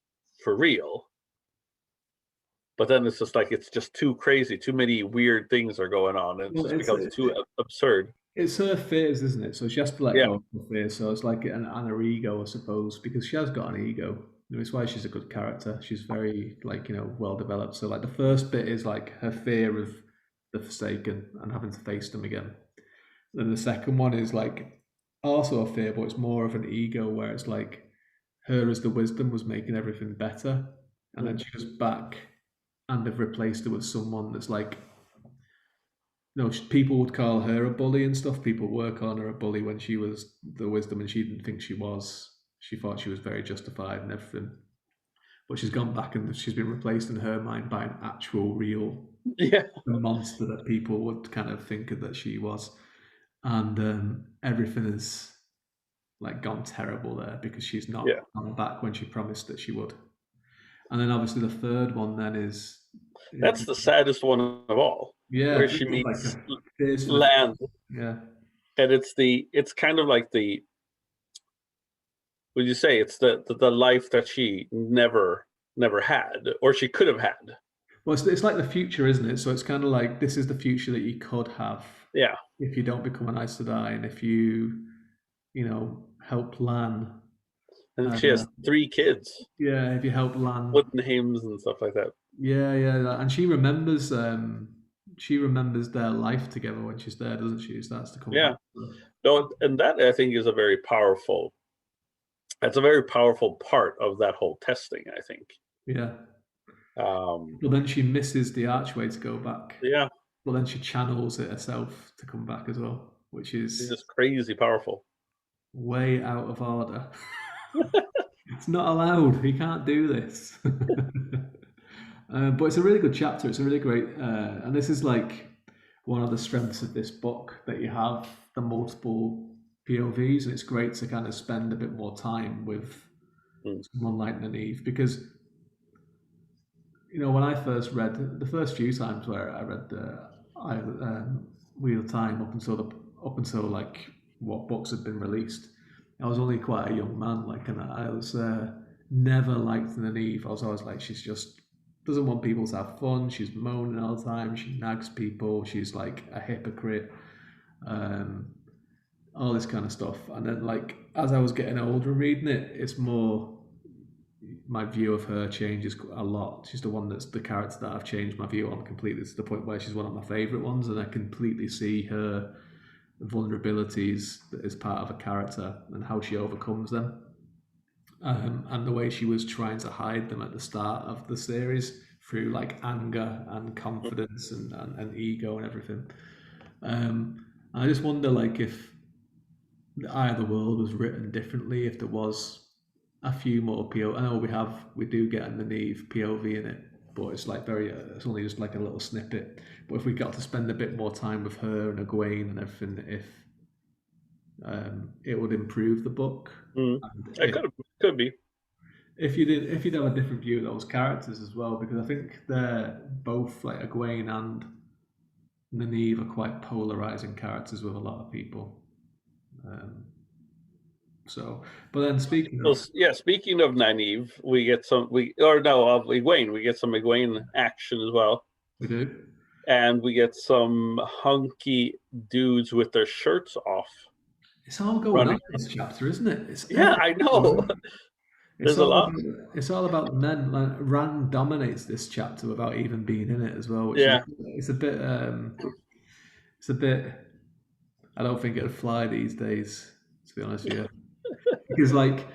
for real. But then it's just like, it's just too crazy, too many weird things are going on, and it well, just becomes too absurd. it's her fears, isn't it? So she has to let Yeah, go of her fears. So it's like her ego, I suppose, because she has got an ego. It's why she's a good character. She's very like well developed. So like the first bit is like her fear of the Forsaken and having to face them again. Then the second one is like also a fear, but it's more of an ego where it's like her as the wisdom was making everything better, and then mm, she goes back and they've replaced her with someone that's like no, people would call her a bully and stuff. People were calling her a bully when she was the wisdom, and she didn't think she was. She thought she was very justified and everything. But she's gone back and she's been replaced in her mind by an actual, real yeah, monster that people would kind of think that she was. And everything is like gone terrible there because she's yeah. not gone back when she promised that she would. And then obviously the third one then is That's the saddest one of all, yeah, where this she is like meets a fierce and a land, yeah. and it's kind of like the would you say it's the life that she never had, or she could have had. Well, it's like the future, isn't it? So it's kind of like this is the future that you could have Yeah, if you don't become an Aes Sedai, and if you help Lan And she has 3 kids, yeah, if you help land. with names and stuff like that. Yeah, yeah, and she remembers their life together when she's there, doesn't she? She starts to come back. Yeah. No, and that I think is a very powerful. That's a very powerful part of that whole testing, I think. Yeah. Um, Well, then she misses the archway to go back. yeah, Well, then she channels it herself to come back as well, which it's is just crazy powerful. way out of order. It's not allowed. You can't do this. But it's a really good chapter. It's a really great, and this is like one of the strengths of this book that you have the multiple POVs, and it's great to kind of spend a bit more time with Mm, someone like Nynaeve because when I first read the first few times where I read Wheel of Time up until like what books had been released, I was only quite a young man, like, and I was never liked Nynaeve. I was always like, she's just doesn't want people to have fun. She's moaning all the time. She nags people. She's like a hypocrite. Um, all this kind of stuff. And then, like, as I was getting older and reading it, it's more my view of her changes a lot. She's the one that's the character that I've changed my view on completely to the point where she's one of my favourite ones, and I completely see her vulnerabilities as part of a character and how she overcomes them. And the way she was trying to hide them at the start of the series through like anger and mm. confidence and ego and everything. I just wonder like if the Eye of the World was written differently, if there was a few more PO. I know we do get in the Neve POV in it, but it's like it's only just like a little snippet. But if we got to spend a bit more time with her and Egwene and everything, if it would improve the book. Mm. And It could be. if you'd have a different view of those characters as well, because I think they're both like Egwene and Nynaeve are quite polarizing characters with a lot of people. Um, but then speaking Well, of, yeah. Speaking of Nynaeve, we get some. Of Egwene. We get some Egwene action as well, we do. and we get some hunky dudes with their shirts off It's all going on running. in this chapter, isn't it? It's Yeah, I know. everywhere. There's a lot. It's all about men. Like Rand dominates this chapter without even being in it as well, which Yeah. it's a bit it's a bit. I don't think it'd fly these days, to be honest with you, because like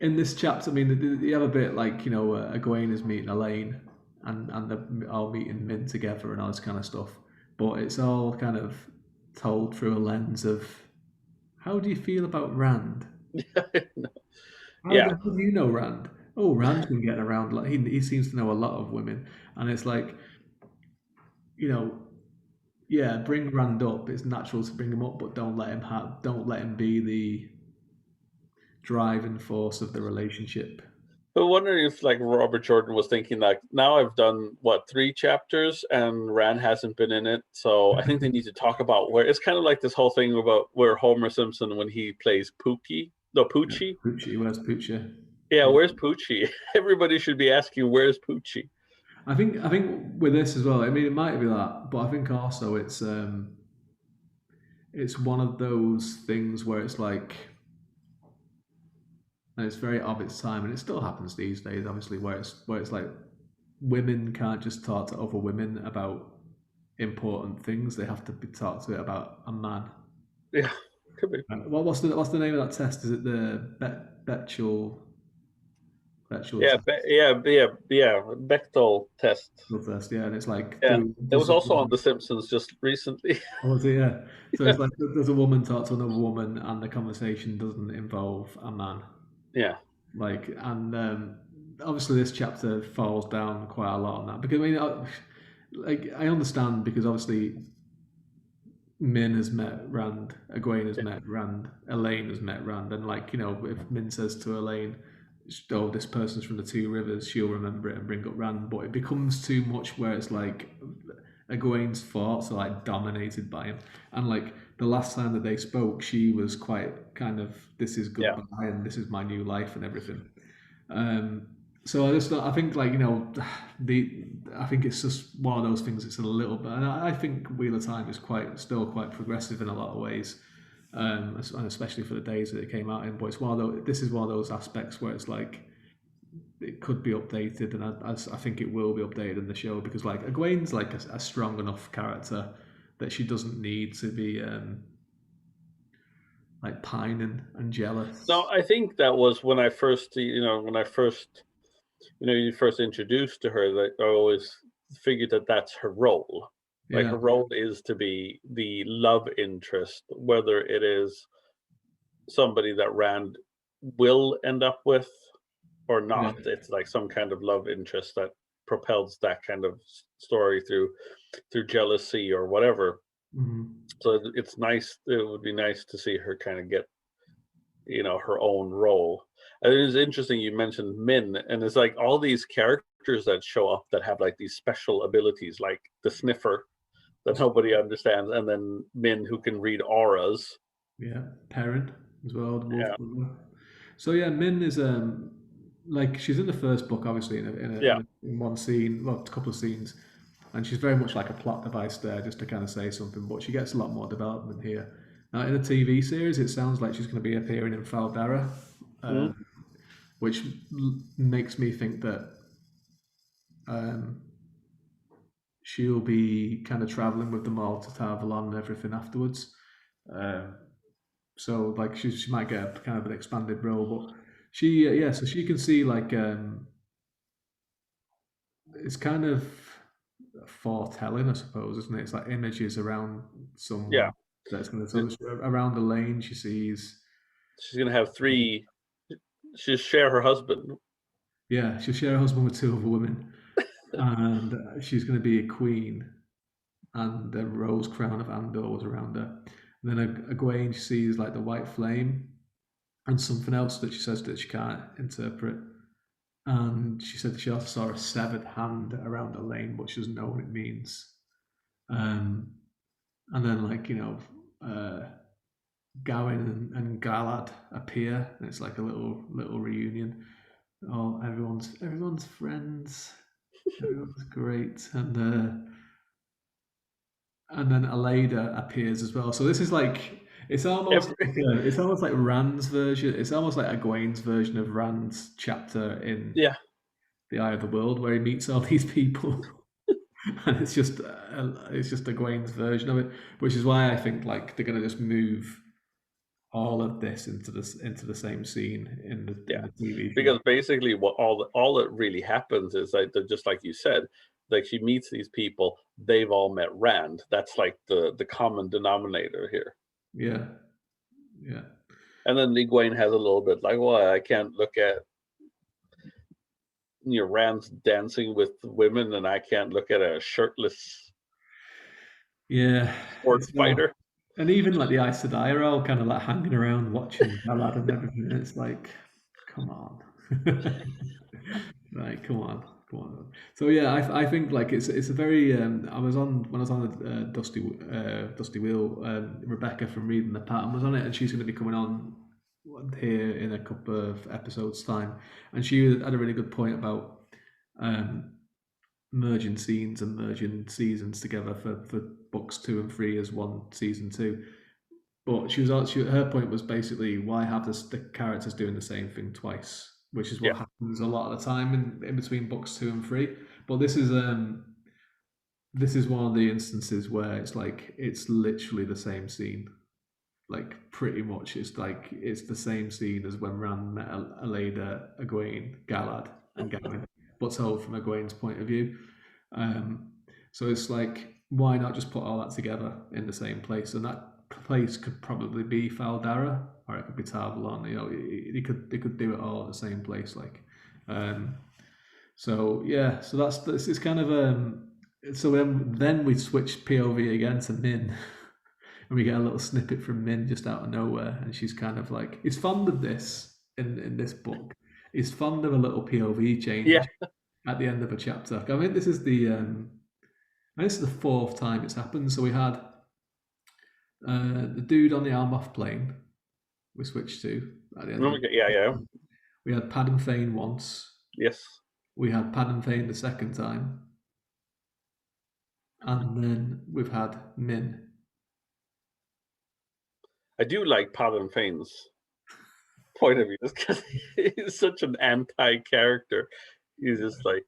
in this chapter, I mean, you have a bit like Egwene is meeting Elaine, and they're all meeting Min together and all this kind of stuff, but it's all kind of told through a lens of how do you feel about Rand? Yeah. How do you know Rand? Oh, Rand's been getting around. Like he seems to know a lot of women, and it's like, you know, yeah, bring Rand up. It's natural to bring him up, but don't let him be the driving force of the relationship. But wondering if like Robert Jordan was thinking like, now I've done what 3 chapters and Rand hasn't been in it, so I think they need to talk about where it's kind of like this whole thing about where Homer Simpson when he plays Pookie, no Poochie. Poochie, where's Poochie? Yeah, where's Poochie? Everybody should be asking where's Poochie. I think with this as well. I mean, it might be that, but I think also it's one of those things where it's like, and it's very of its time, and it still happens these days, obviously, where it's like women can't just talk to other women about important things; they have to be talked to it about a man. Yeah, could be. What's the name of that test? Is it the Bechdel Yeah, test? yeah. Bechtel test. Test, yeah, and it's like, Yeah, it was also on The Simpsons just recently. oh, yeah. So it's like, does a woman talk to another woman, and the conversation doesn't involve a man? Yeah, Like, and obviously this chapter falls down quite a lot on that because I mean, like I understand because obviously Min has met Rand, Egwene has met Rand, Elaine has met Rand, and like if Min says to Elaine, "Oh, this person's from the Two Rivers," she'll remember it and bring up Rand. But it becomes too much where it's like Egwene's thoughts are like dominated by him, and like the last time that they spoke, she was quite kind of, "This is yeah. goodbye and this is my new life and everything." So I think like I think it's just one of those things. It's a little bit, and I think Wheel of Time is still quite progressive in a lot of ways. and especially for the days that it came out in. But it's one of those. This is one of those aspects where it's like it could be updated, and I think it will be updated in the show because like Egwene's like a strong enough character that she doesn't need to be like pining and No, jealous. I think that was when I first, you first introduced to her, that I always figured that that's her role. Like Yeah, her role is to be the love interest, whether it is somebody that Rand will end up with or yeah, not. It's like some kind of love interest that propels that kind of story through jealousy or whatever. mhm. So it's nice. It would be nice to see her kind of get her own role. And it is interesting you mentioned Min, and it's like all these characters that show up that have like these special abilities, like the Sniffer that nobody understands, and then Min who can read auras. Yeah, Perrin as well, the Wolf Yeah, Brother. So yeah, Min is like she's in the first book, obviously yeah. in one scene, well, a couple of scenes, and she's very much like a plot device there, just to kind of say something. But she gets a lot more development here. Now in the TV series, it sounds like she's going to be appearing in Faldara, Mhm. which makes me think that um, she'll be kind of traveling with them all to Tarvalon and everything afterwards. Um, so like she might get a kind of an expanded role, but she yeah, so she can see like it's kind of foretelling, I suppose, isn't it? It's like images around Yeah. someone that's going to around the lane she sees. She's gonna have three. She'll share her husband. Yeah, she'll share a husband with two other women, and she's going to be a queen, and the rose crown of Andor was around her. And then Egwene she sees like the white flame and something else that she says that she can't interpret. And she said she also saw a severed hand around the lane, but she doesn't know what it means. Um, and then, like, Gawain and Galad appear, and it's like a little reunion. Oh, everyone's friends. Everyone's great, and then Aleda appears as well. So this is like Every it's almost like Rand's version. It's almost like Egwene's version of Rand's chapter in yeah, The Eye of the World, where he meets all these people. And it's just Egwene's version of it, which is why I think like they're gonna just move all of this into the same scene in yeah. the TV show. Because basically, what all that really happens is like just like you said, like she meets these people. They've all met Rand. That's like the common denominator here. Yeah, yeah, And then Egwene has a little bit like, well, I can't look at Rand's dancing with women, and I can't look at a shirtless yeah. sports It's all, fighter. and even like the Aes Sedai are all kind of like hanging around watching Galad and everything. And it's like, come on, right? Come on, come on. So yeah, I think like it's a very. I was on when I was on the Dusty Wheel. Rebecca from Reading the Pattern was on it, and she's going to be coming on here in a couple of episodes time, and she had a really good point about um, merging scenes and merging seasons together for books 2 and 3 as one season two. But her point was basically why have the characters doing the same thing twice, which is Yeah, what happens a lot of the time in between books 2 and 3. But this is one of the instances where it's like it's literally the same scene. Like pretty much, it's like it's the same scene as when Rand met Aleda, Egwene, Galad, and Gavin, but told from Egwene's point of view. Um, so it's like, why not just put all that together in the same place? And that place could probably be Faldara, or it could be Tarvalon. You know, they could do it all at the same place. Like, um, so yeah, so that's it's kind of so then we switch POV again to Min, and we get a little snippet from Min just out of nowhere, and she's kind of like, he's fond of this in this book. He's fond of a little POV yeah. change at the end of a chapter. I mean, this is the fourth time it's happened. So we had the dude on the Armoff plane. We switched to at the end of. Okay, yeah, yeah. We had Padden Fane once. Yes. We had Padden Fane the second time, and then we've had Min. I do like Padan Fane's point of view because he's such an anti-character. He's just like,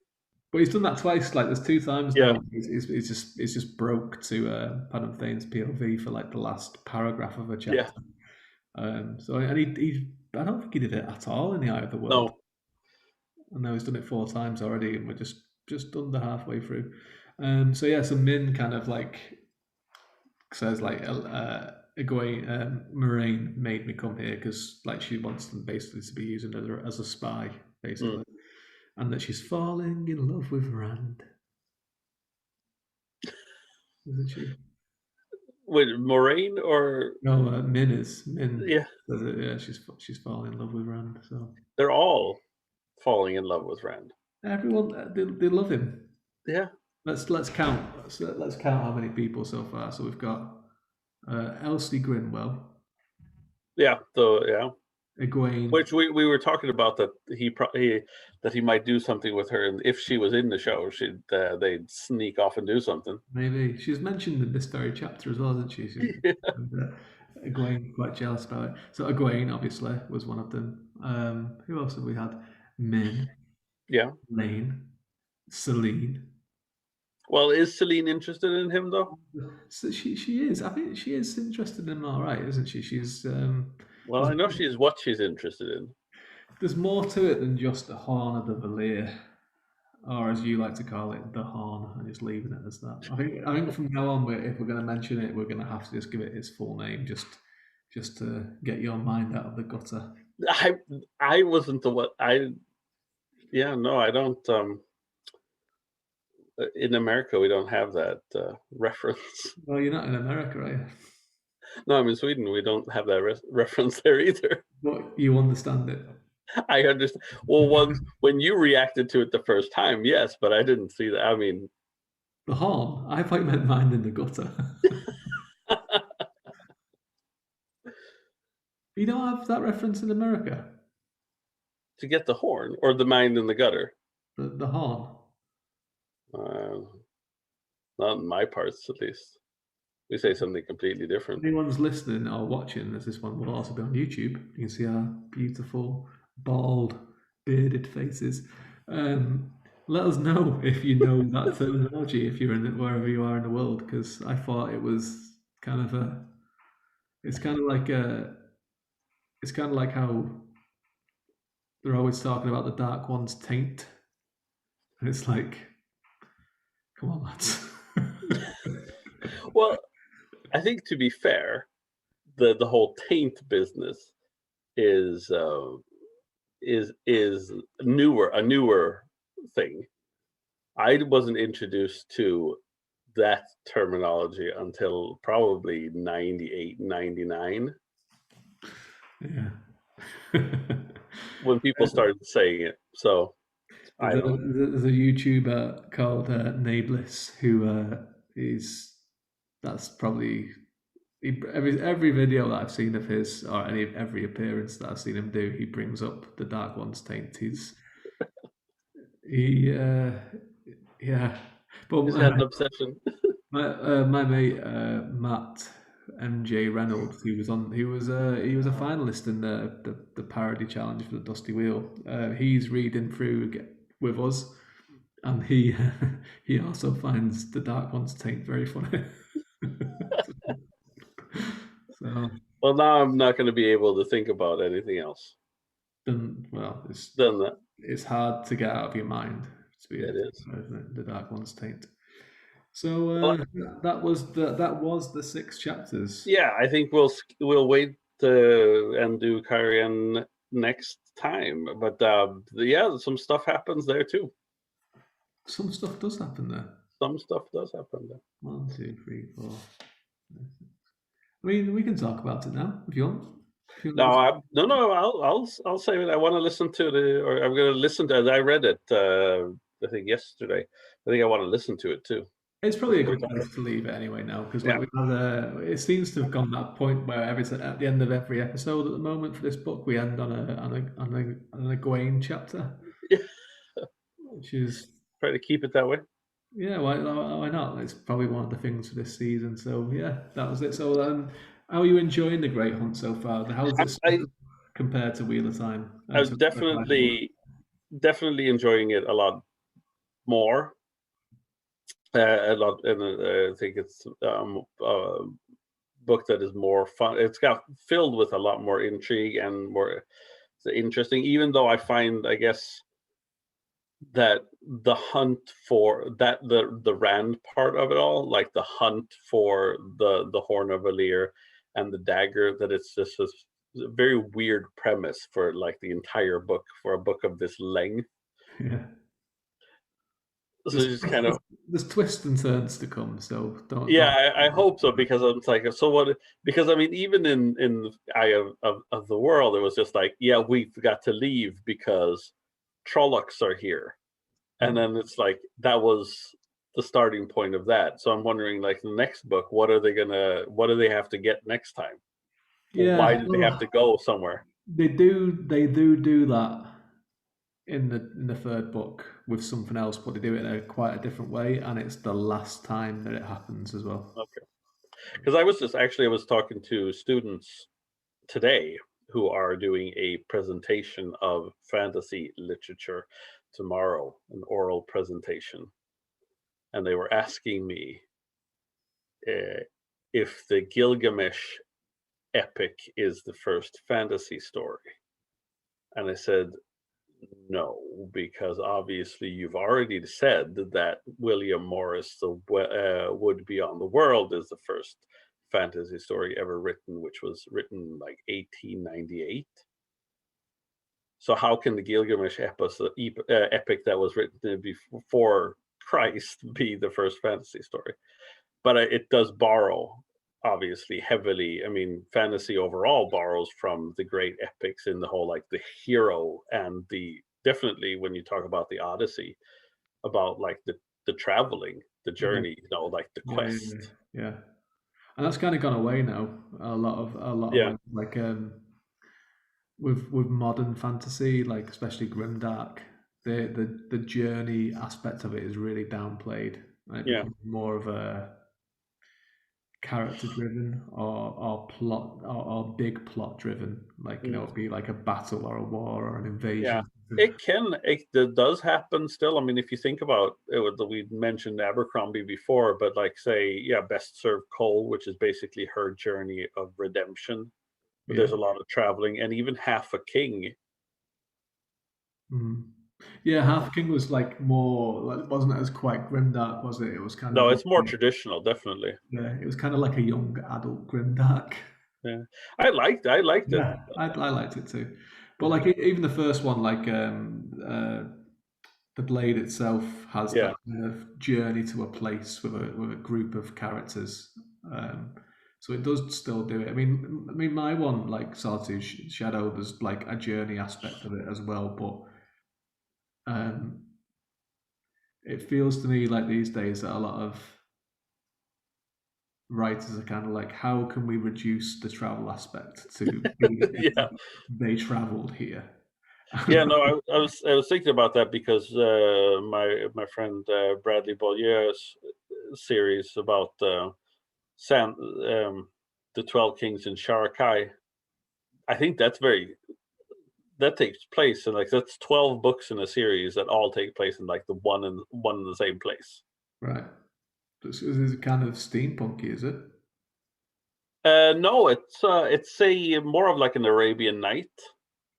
But he's done that twice. Like there's two times yeah, now. He's just broke to Padam Thane's POV for like the last paragraph of a yeah, chapter. So and he I don't think he did it at all in the Eye of the World. no, And now he's done it 4 times already, and we're just under halfway through. So yeah, so Min kind of like says like Egwene Moraine made me come here because like she wants them basically to be using her as a spy, mm. basically, and that she's falling in love with Rand, isn't she? With Moraine or No, Min is Min. yeah, Says it, yeah, she's falling in love with Rand. So they're all falling in love with Rand. everyone they love him. Yeah, Let's count. Let's count how many people so far. So we've got Elsie Grinwell, yeah, so yeah. Egwene. Which we were talking about that he might do something with her, and if she was in the show, they'd sneak off and do something. Maybe she's mentioned in this very chapter as well, isn't she? Egwene quite jealous about it. So Egwene obviously was one of them. Who else have we had? Min, Yeah. Lane, Selene. Well, is Selene interested in him though? So she is. I think she is interested in him, all right, isn't she? She's Well, I know she's what she's interested in. there's more to it than just the horn of the Valir, or as you like to call it, the horn, and just leaving it as that. I think from now on, if we're going to mention it, we're going to have to just give it its full name, just to get your mind out of the gutter. I wasn't the what I. Yeah, no, I don't. In America, we don't have that reference. Well, you're not in America, are you? No, I'm in Sweden. We don't have that reference there either. But you understand it. I understand. Well, once when you reacted to it the first time, yes, but I didn't see that. I mean, The horn? I thought you meant mind in the gutter. You don't have that reference in America? to get the horn or the mind in the gutter. The horn? Uh, not in my parts, at least. We say something completely different. If anyone's listening or watching, as this one will also be on YouTube, you can see our beautiful, bald, bearded faces. Let us know if you know that terminology, if you're in it, wherever you are in the world, because I thought it was kind of a. It's kind of like a. It's kind of like how they're always talking about the Dark One's taint, and it's like, come on, lads. Well, I think to be fair, the whole taint business is a newer thing. I wasn't introduced to that terminology until probably 98, 99 Yeah. when people started saying it. So I don't know. There's a YouTuber called Nablis who is that's probably every video that I've seen of his or every appearance that I've seen him do, he brings up the Dark One's taint. He yeah, but He's had an obsession. my mate Matt MJ Reynolds, he was a finalist in the parody challenge for the Dusty Wheel. He's reading through with us, and he he also finds the Dark One's taint very funny. So Well, now I'm not going to be able to think about anything else then, well, than that. it's hard to get out of your mind to be It is. the Dark One's taint. So Well, that was the 6 chapters. yeah, I think we'll wait and do Kyrian next time. But yeah, some stuff happens there too. Some stuff does happen there. Some stuff does happen there. 1, 2, 3, 4. I mean, we can talk about it now if you want. No, I'll say it. I want to listen to or I'm going to listen to it. I read it. I think yesterday. I think I want to listen to it too. It's probably a good place to leave it anyway now because like we had it seems to have gone that point where at the end of every episode at the moment for this book we end on a Egwene chapter, which is try to keep it that way. Yeah, why not? It's probably one of the things for this season. So yeah, that was it. So How are you enjoying the Great Hunt so far? How's it I compared to Wheel of Time? I'm To Five Books? definitely enjoying it a lot more. A lot, and I think it's a book that is more fun. It's got filled with a lot more intrigue and more interesting. Even though I find, I guess, that the hunt for that the Rand part of it all, like the hunt for the Horn of Valir and the dagger, that it's just this very weird premise for like the entire book for a book of this length. Yeah. So just kind of There's twists and turns to come, so don't. yeah, I hope so because I'm like so what because I mean even in Eye of the World it was just like yeah we've got to leave because Trollocs are here. And Mm. then it's like that was the starting point of that. So I'm wondering, like the next book, what do they have to get next time? Why Yeah, do they have well, to go somewhere? they do that in the third book with something else, but they do it in quite a different way, and it's the last time that it happens as well. Okay, because I was talking to students today who are doing a presentation of fantasy literature tomorrow, an oral presentation, and they were asking me uh, if the Gilgamesh epic is the first fantasy story, and I said no, because obviously you've already said that William Morris, Would Beyond the World, is the first fantasy story ever written, which was written like 1898. So how can the Gilgamesh epic that was written before Christ be the first fantasy story? But it does borrow obviously heavily. I mean, fantasy overall borrows from the great epics in the whole like the hero and the definitely when you talk about the Odyssey about like the traveling, the Yeah, journey, like the yeah, yeah, yeah. quest. Yeah. And that's kind of gone away now. A lot of Yeah, ways, like with modern fantasy, like especially grimdark, the journey aspect of it is really downplayed, and it yeah, becomes more of a character driven or plot or big plot driven. Like mm, it'd be like a battle or a war or an yeah. invasion. It does happen still. I mean, if you think about it, we mentioned Abercrombie before, but like say, yeah, Best Served Cold, which is basically her journey of redemption. But Yeah. there's a lot of traveling, and even Half a King. Mm. Yeah, Half King was like more, like, wasn't as quite grimdark, was it? It was kind No, of it's more like, traditional, definitely. yeah, it was kind of like a young adult grimdark. Yeah, I liked it. Yeah, I liked it too. But Yeah, like even the first one, like the Blade itself has that yeah, kind of journey to a place with a group of characters. Um, so it does still do it. I mean, my one like Sawtooth Shadow, there's like a journey aspect of it as well, but it feels to me like these days that a lot of writers are kind of like, how can we reduce the travel aspect to be yeah, they traveled here? yeah. No, I was thinking about that because my friend Bradley Beaulieu's series about Sam, the 12 Kings in Sharakai. I think that takes place in like that's 12 books in a series that all take place in like the one in the same place. Right. This is kind of steampunky, is it? No, it's a more of like an Arabian Night.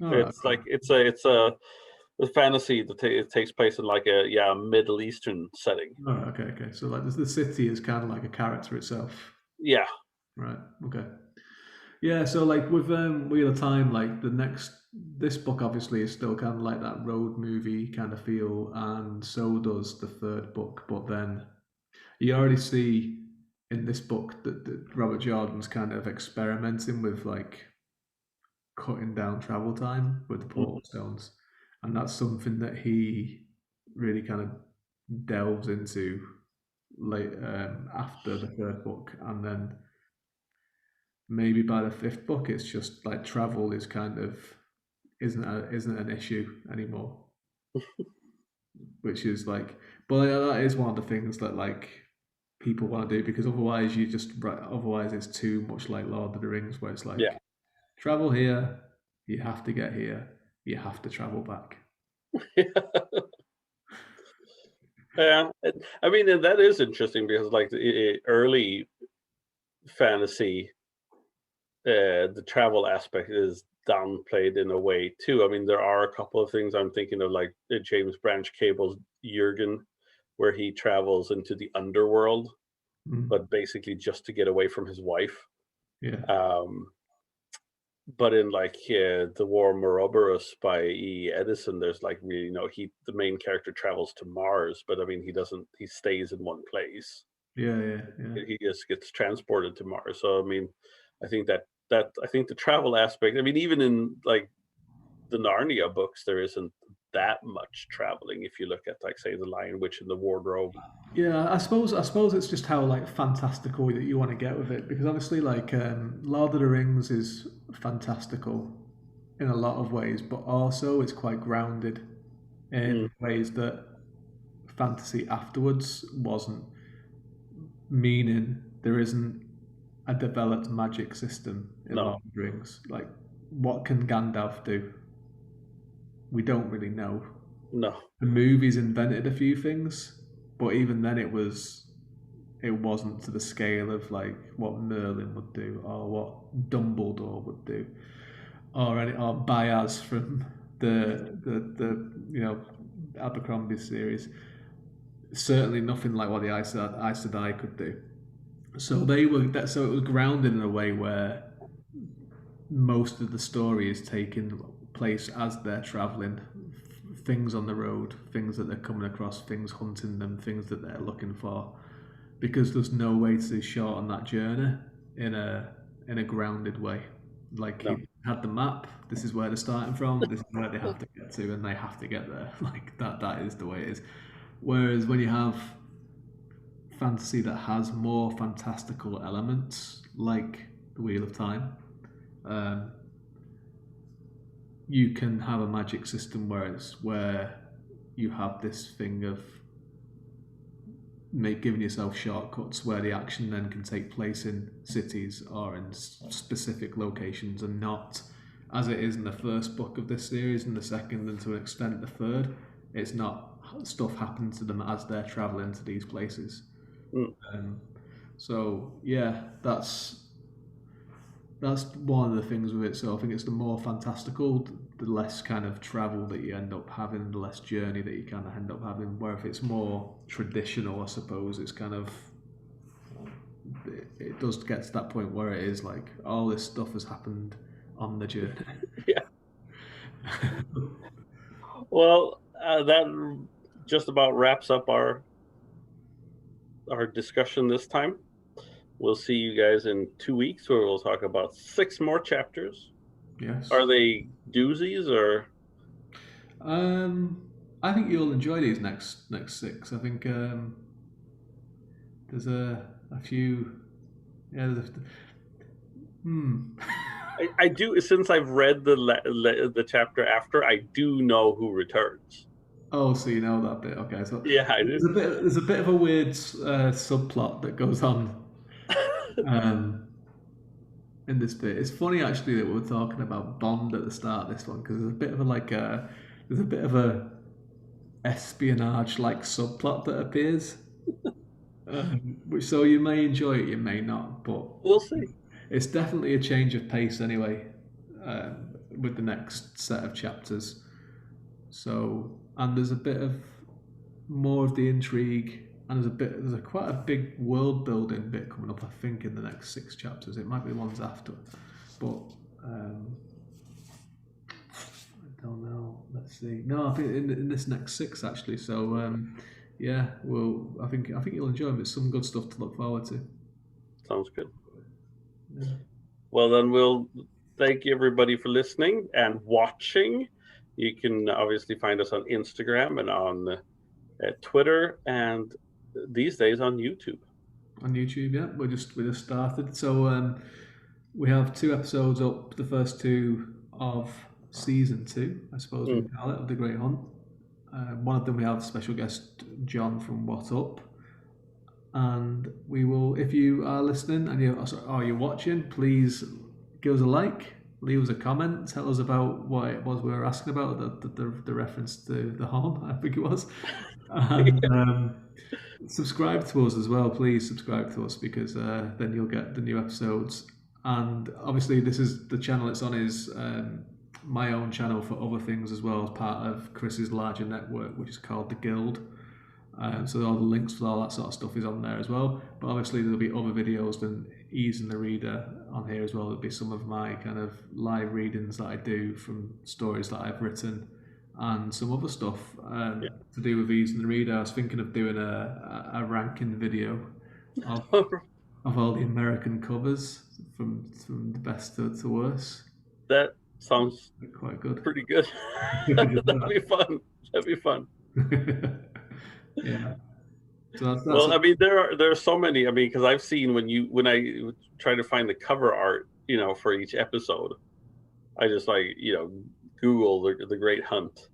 All right. It's like a fantasy that it takes place in like a yeah Middle Eastern setting. All right. Okay. Okay. So like the city is kind of like a character itself. Yeah, Right. Okay. Yeah. So like with Wheel of Time, like this book obviously is still kind of like that road movie kind of feel, and so does the third book. But then you already see in this book that Robert Jordan's kind of experimenting with like cutting down travel time with the portal mhm, stones, and that's something that he really kind of delves into late after the third book, and then maybe by the fifth book, it's just like travel is kind of isn't an issue anymore, which is like, but that is one of the things that like. people want to do, because otherwise otherwise it's too much like Lord of the Rings, where it's Yeah. like travel here, you have to get here, you have to travel back. Yeah, I mean, and that is interesting because, like, the early fantasy, the travel aspect is downplayed in a way too. I mean, there are a couple of things I'm thinking of, like James Branch Cable's Jurgen, where he travels into the underworld, Mm. but basically just to get away from his wife. Yeah, Um, but in like the War Ouroboros by E. Edison, there's like really no he the main character travels to Mars, but I mean he stays in one place. yeah. He just gets transported to Mars. So I mean, I think I think the travel aspect. I mean, even in like the Narnia books, there isn't that much traveling. If you look at like say the Lion Witch and the Wardrobe. Yeah, I suppose it's just how like fantastical that you want to get with it, because obviously like Lord of the Rings is fantastical in a lot of ways, but also it's quite grounded Mm, in ways that fantasy afterwards wasn't. Meaning there isn't a developed magic system in no, Lord of the Rings. Like, what can Gandalf do? We don't really know. no, The movies invented a few things, but even then it wasn't to the scale of like what Merlin would do or what Dumbledore would do or Bayaz from the Abercrombie series. Certainly nothing like what the Aes Sedai could do. So it was grounded in a way where most of the story is taking place as they're traveling, things on the road, things that they're coming across, things hunting them, things that they're looking for, because there's no way to shorten that journey in a grounded way. Like no. he had the map. This is where they're starting from. This is where they have to get to, and they have to get there. Like that. That is the way it is. Whereas when you have fantasy that has more fantastical elements, like the Wheel of Time, um, you can have a magic system where you have this thing of giving yourself shortcuts where the action then can take place in cities or in specific locations, and not as it is in the first book of this series and the second, and to an extent the third. It's not stuff happens to them as they're traveling to these places. Mm. um, so yeah, that's one of the things with it. So I think it's the more fantastical, the less kind of travel that you end up having, the less journey that you kind of end up having. Where if it's more traditional, I suppose it's kind of it does get to that point where it is like all this stuff has happened on the journey. Yeah. Well, that just about wraps up our discussion this time. We'll see you guys in 2 weeks where we'll talk about 6 more chapters. Yes. Are they doozies or? Um, I think you'll enjoy these next six. I think there's a few. Yeah. Hmm. I do since I've read the chapter after. I do know who returns. Oh, so you know that bit. Okay, so Yeah, I do. there's a bit of a weird subplot that goes on um, in this bit. It's funny actually that we're talking about Bond at the start of this one, because there's a bit of a espionage like subplot that appears. Which so you may enjoy it, you may not, but We'll see. it's definitely a change of pace anyway with the next set of chapters. So, and there's a bit of more of the intrigue, and there's a quite a big world building bit coming up. I think in the next 6 chapters, it might be the ones after, but I don't know. Let's see. No, I think in this next 6 actually. So yeah, well, I think you'll enjoy them. It's some good stuff to look forward to. Sounds good. Yeah. Well, then we'll thank you everybody for listening and watching. You can obviously find us on Instagram and on Twitter, and these days on YouTube. On YouTube, yeah, we just started. So we have 2 episodes up, the first 2 of season 2, I suppose we Mm. can call it, of The Great Hunt. One of them we have special guest John from What Up, And we will, if you are listening and you're watching, please give us a like, leave us a comment, tell us about what it was we were asking about, the reference to the horn, I think it was. And subscribe to us as well. Please subscribe to us, because then you'll get the new episodes. And obviously, this is the channel it's on is my own channel for other things as well, as part of Chris's larger network, which is called the Guild. So all the links for all that sort of stuff is on there as well. But obviously there'll be other videos than Easing the Reader on here as well. There'll be some of my kind of live readings that I do from stories that I've written, and some other stuff to do with Easing the Reader. I was thinking of doing a ranking video of, of all the American covers from the best to worst. That sounds quite good. Pretty good. That'd be fun. That'd be fun. Yeah. So that's well, I mean, there are so many. I mean, because I've seen when I try to find the cover art, for each episode, I just Google the Great Hunt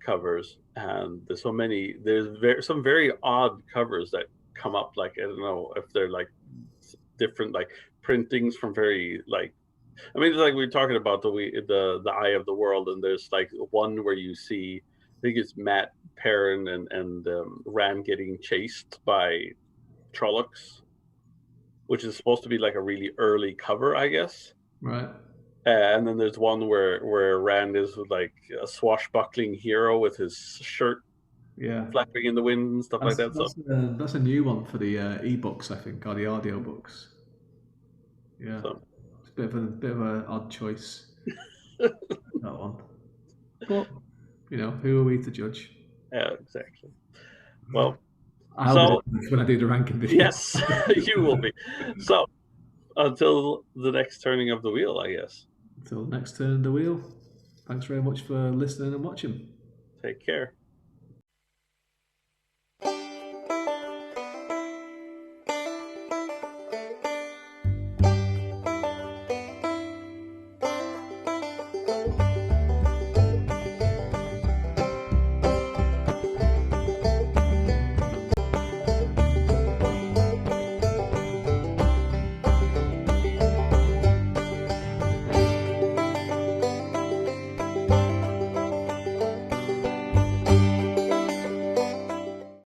covers, and there's so many. There's some very odd covers that come up. Like, I don't know if they're like different printings from very I mean, it's like we were talking about the Eye of the World, and there's one where you see, I think it's Matt Perrin and Rand getting chased by Trollocs, which is supposed to be a really early cover, I guess. Right. And then there's one where Rand is a swashbuckling hero with his shirt flapping in the wind and stuff like that. That's a new one for the ebooks, I think, or the audiobooks. Yeah. So. It's a bit of an odd choice. That one. But who are we to judge? Yeah, exactly. Well, I'll be when I do the ranking video. Yes, you will be. So until the next turning of the wheel, I guess. Until the next turn of the wheel. Thanks very much for listening and watching. Take care.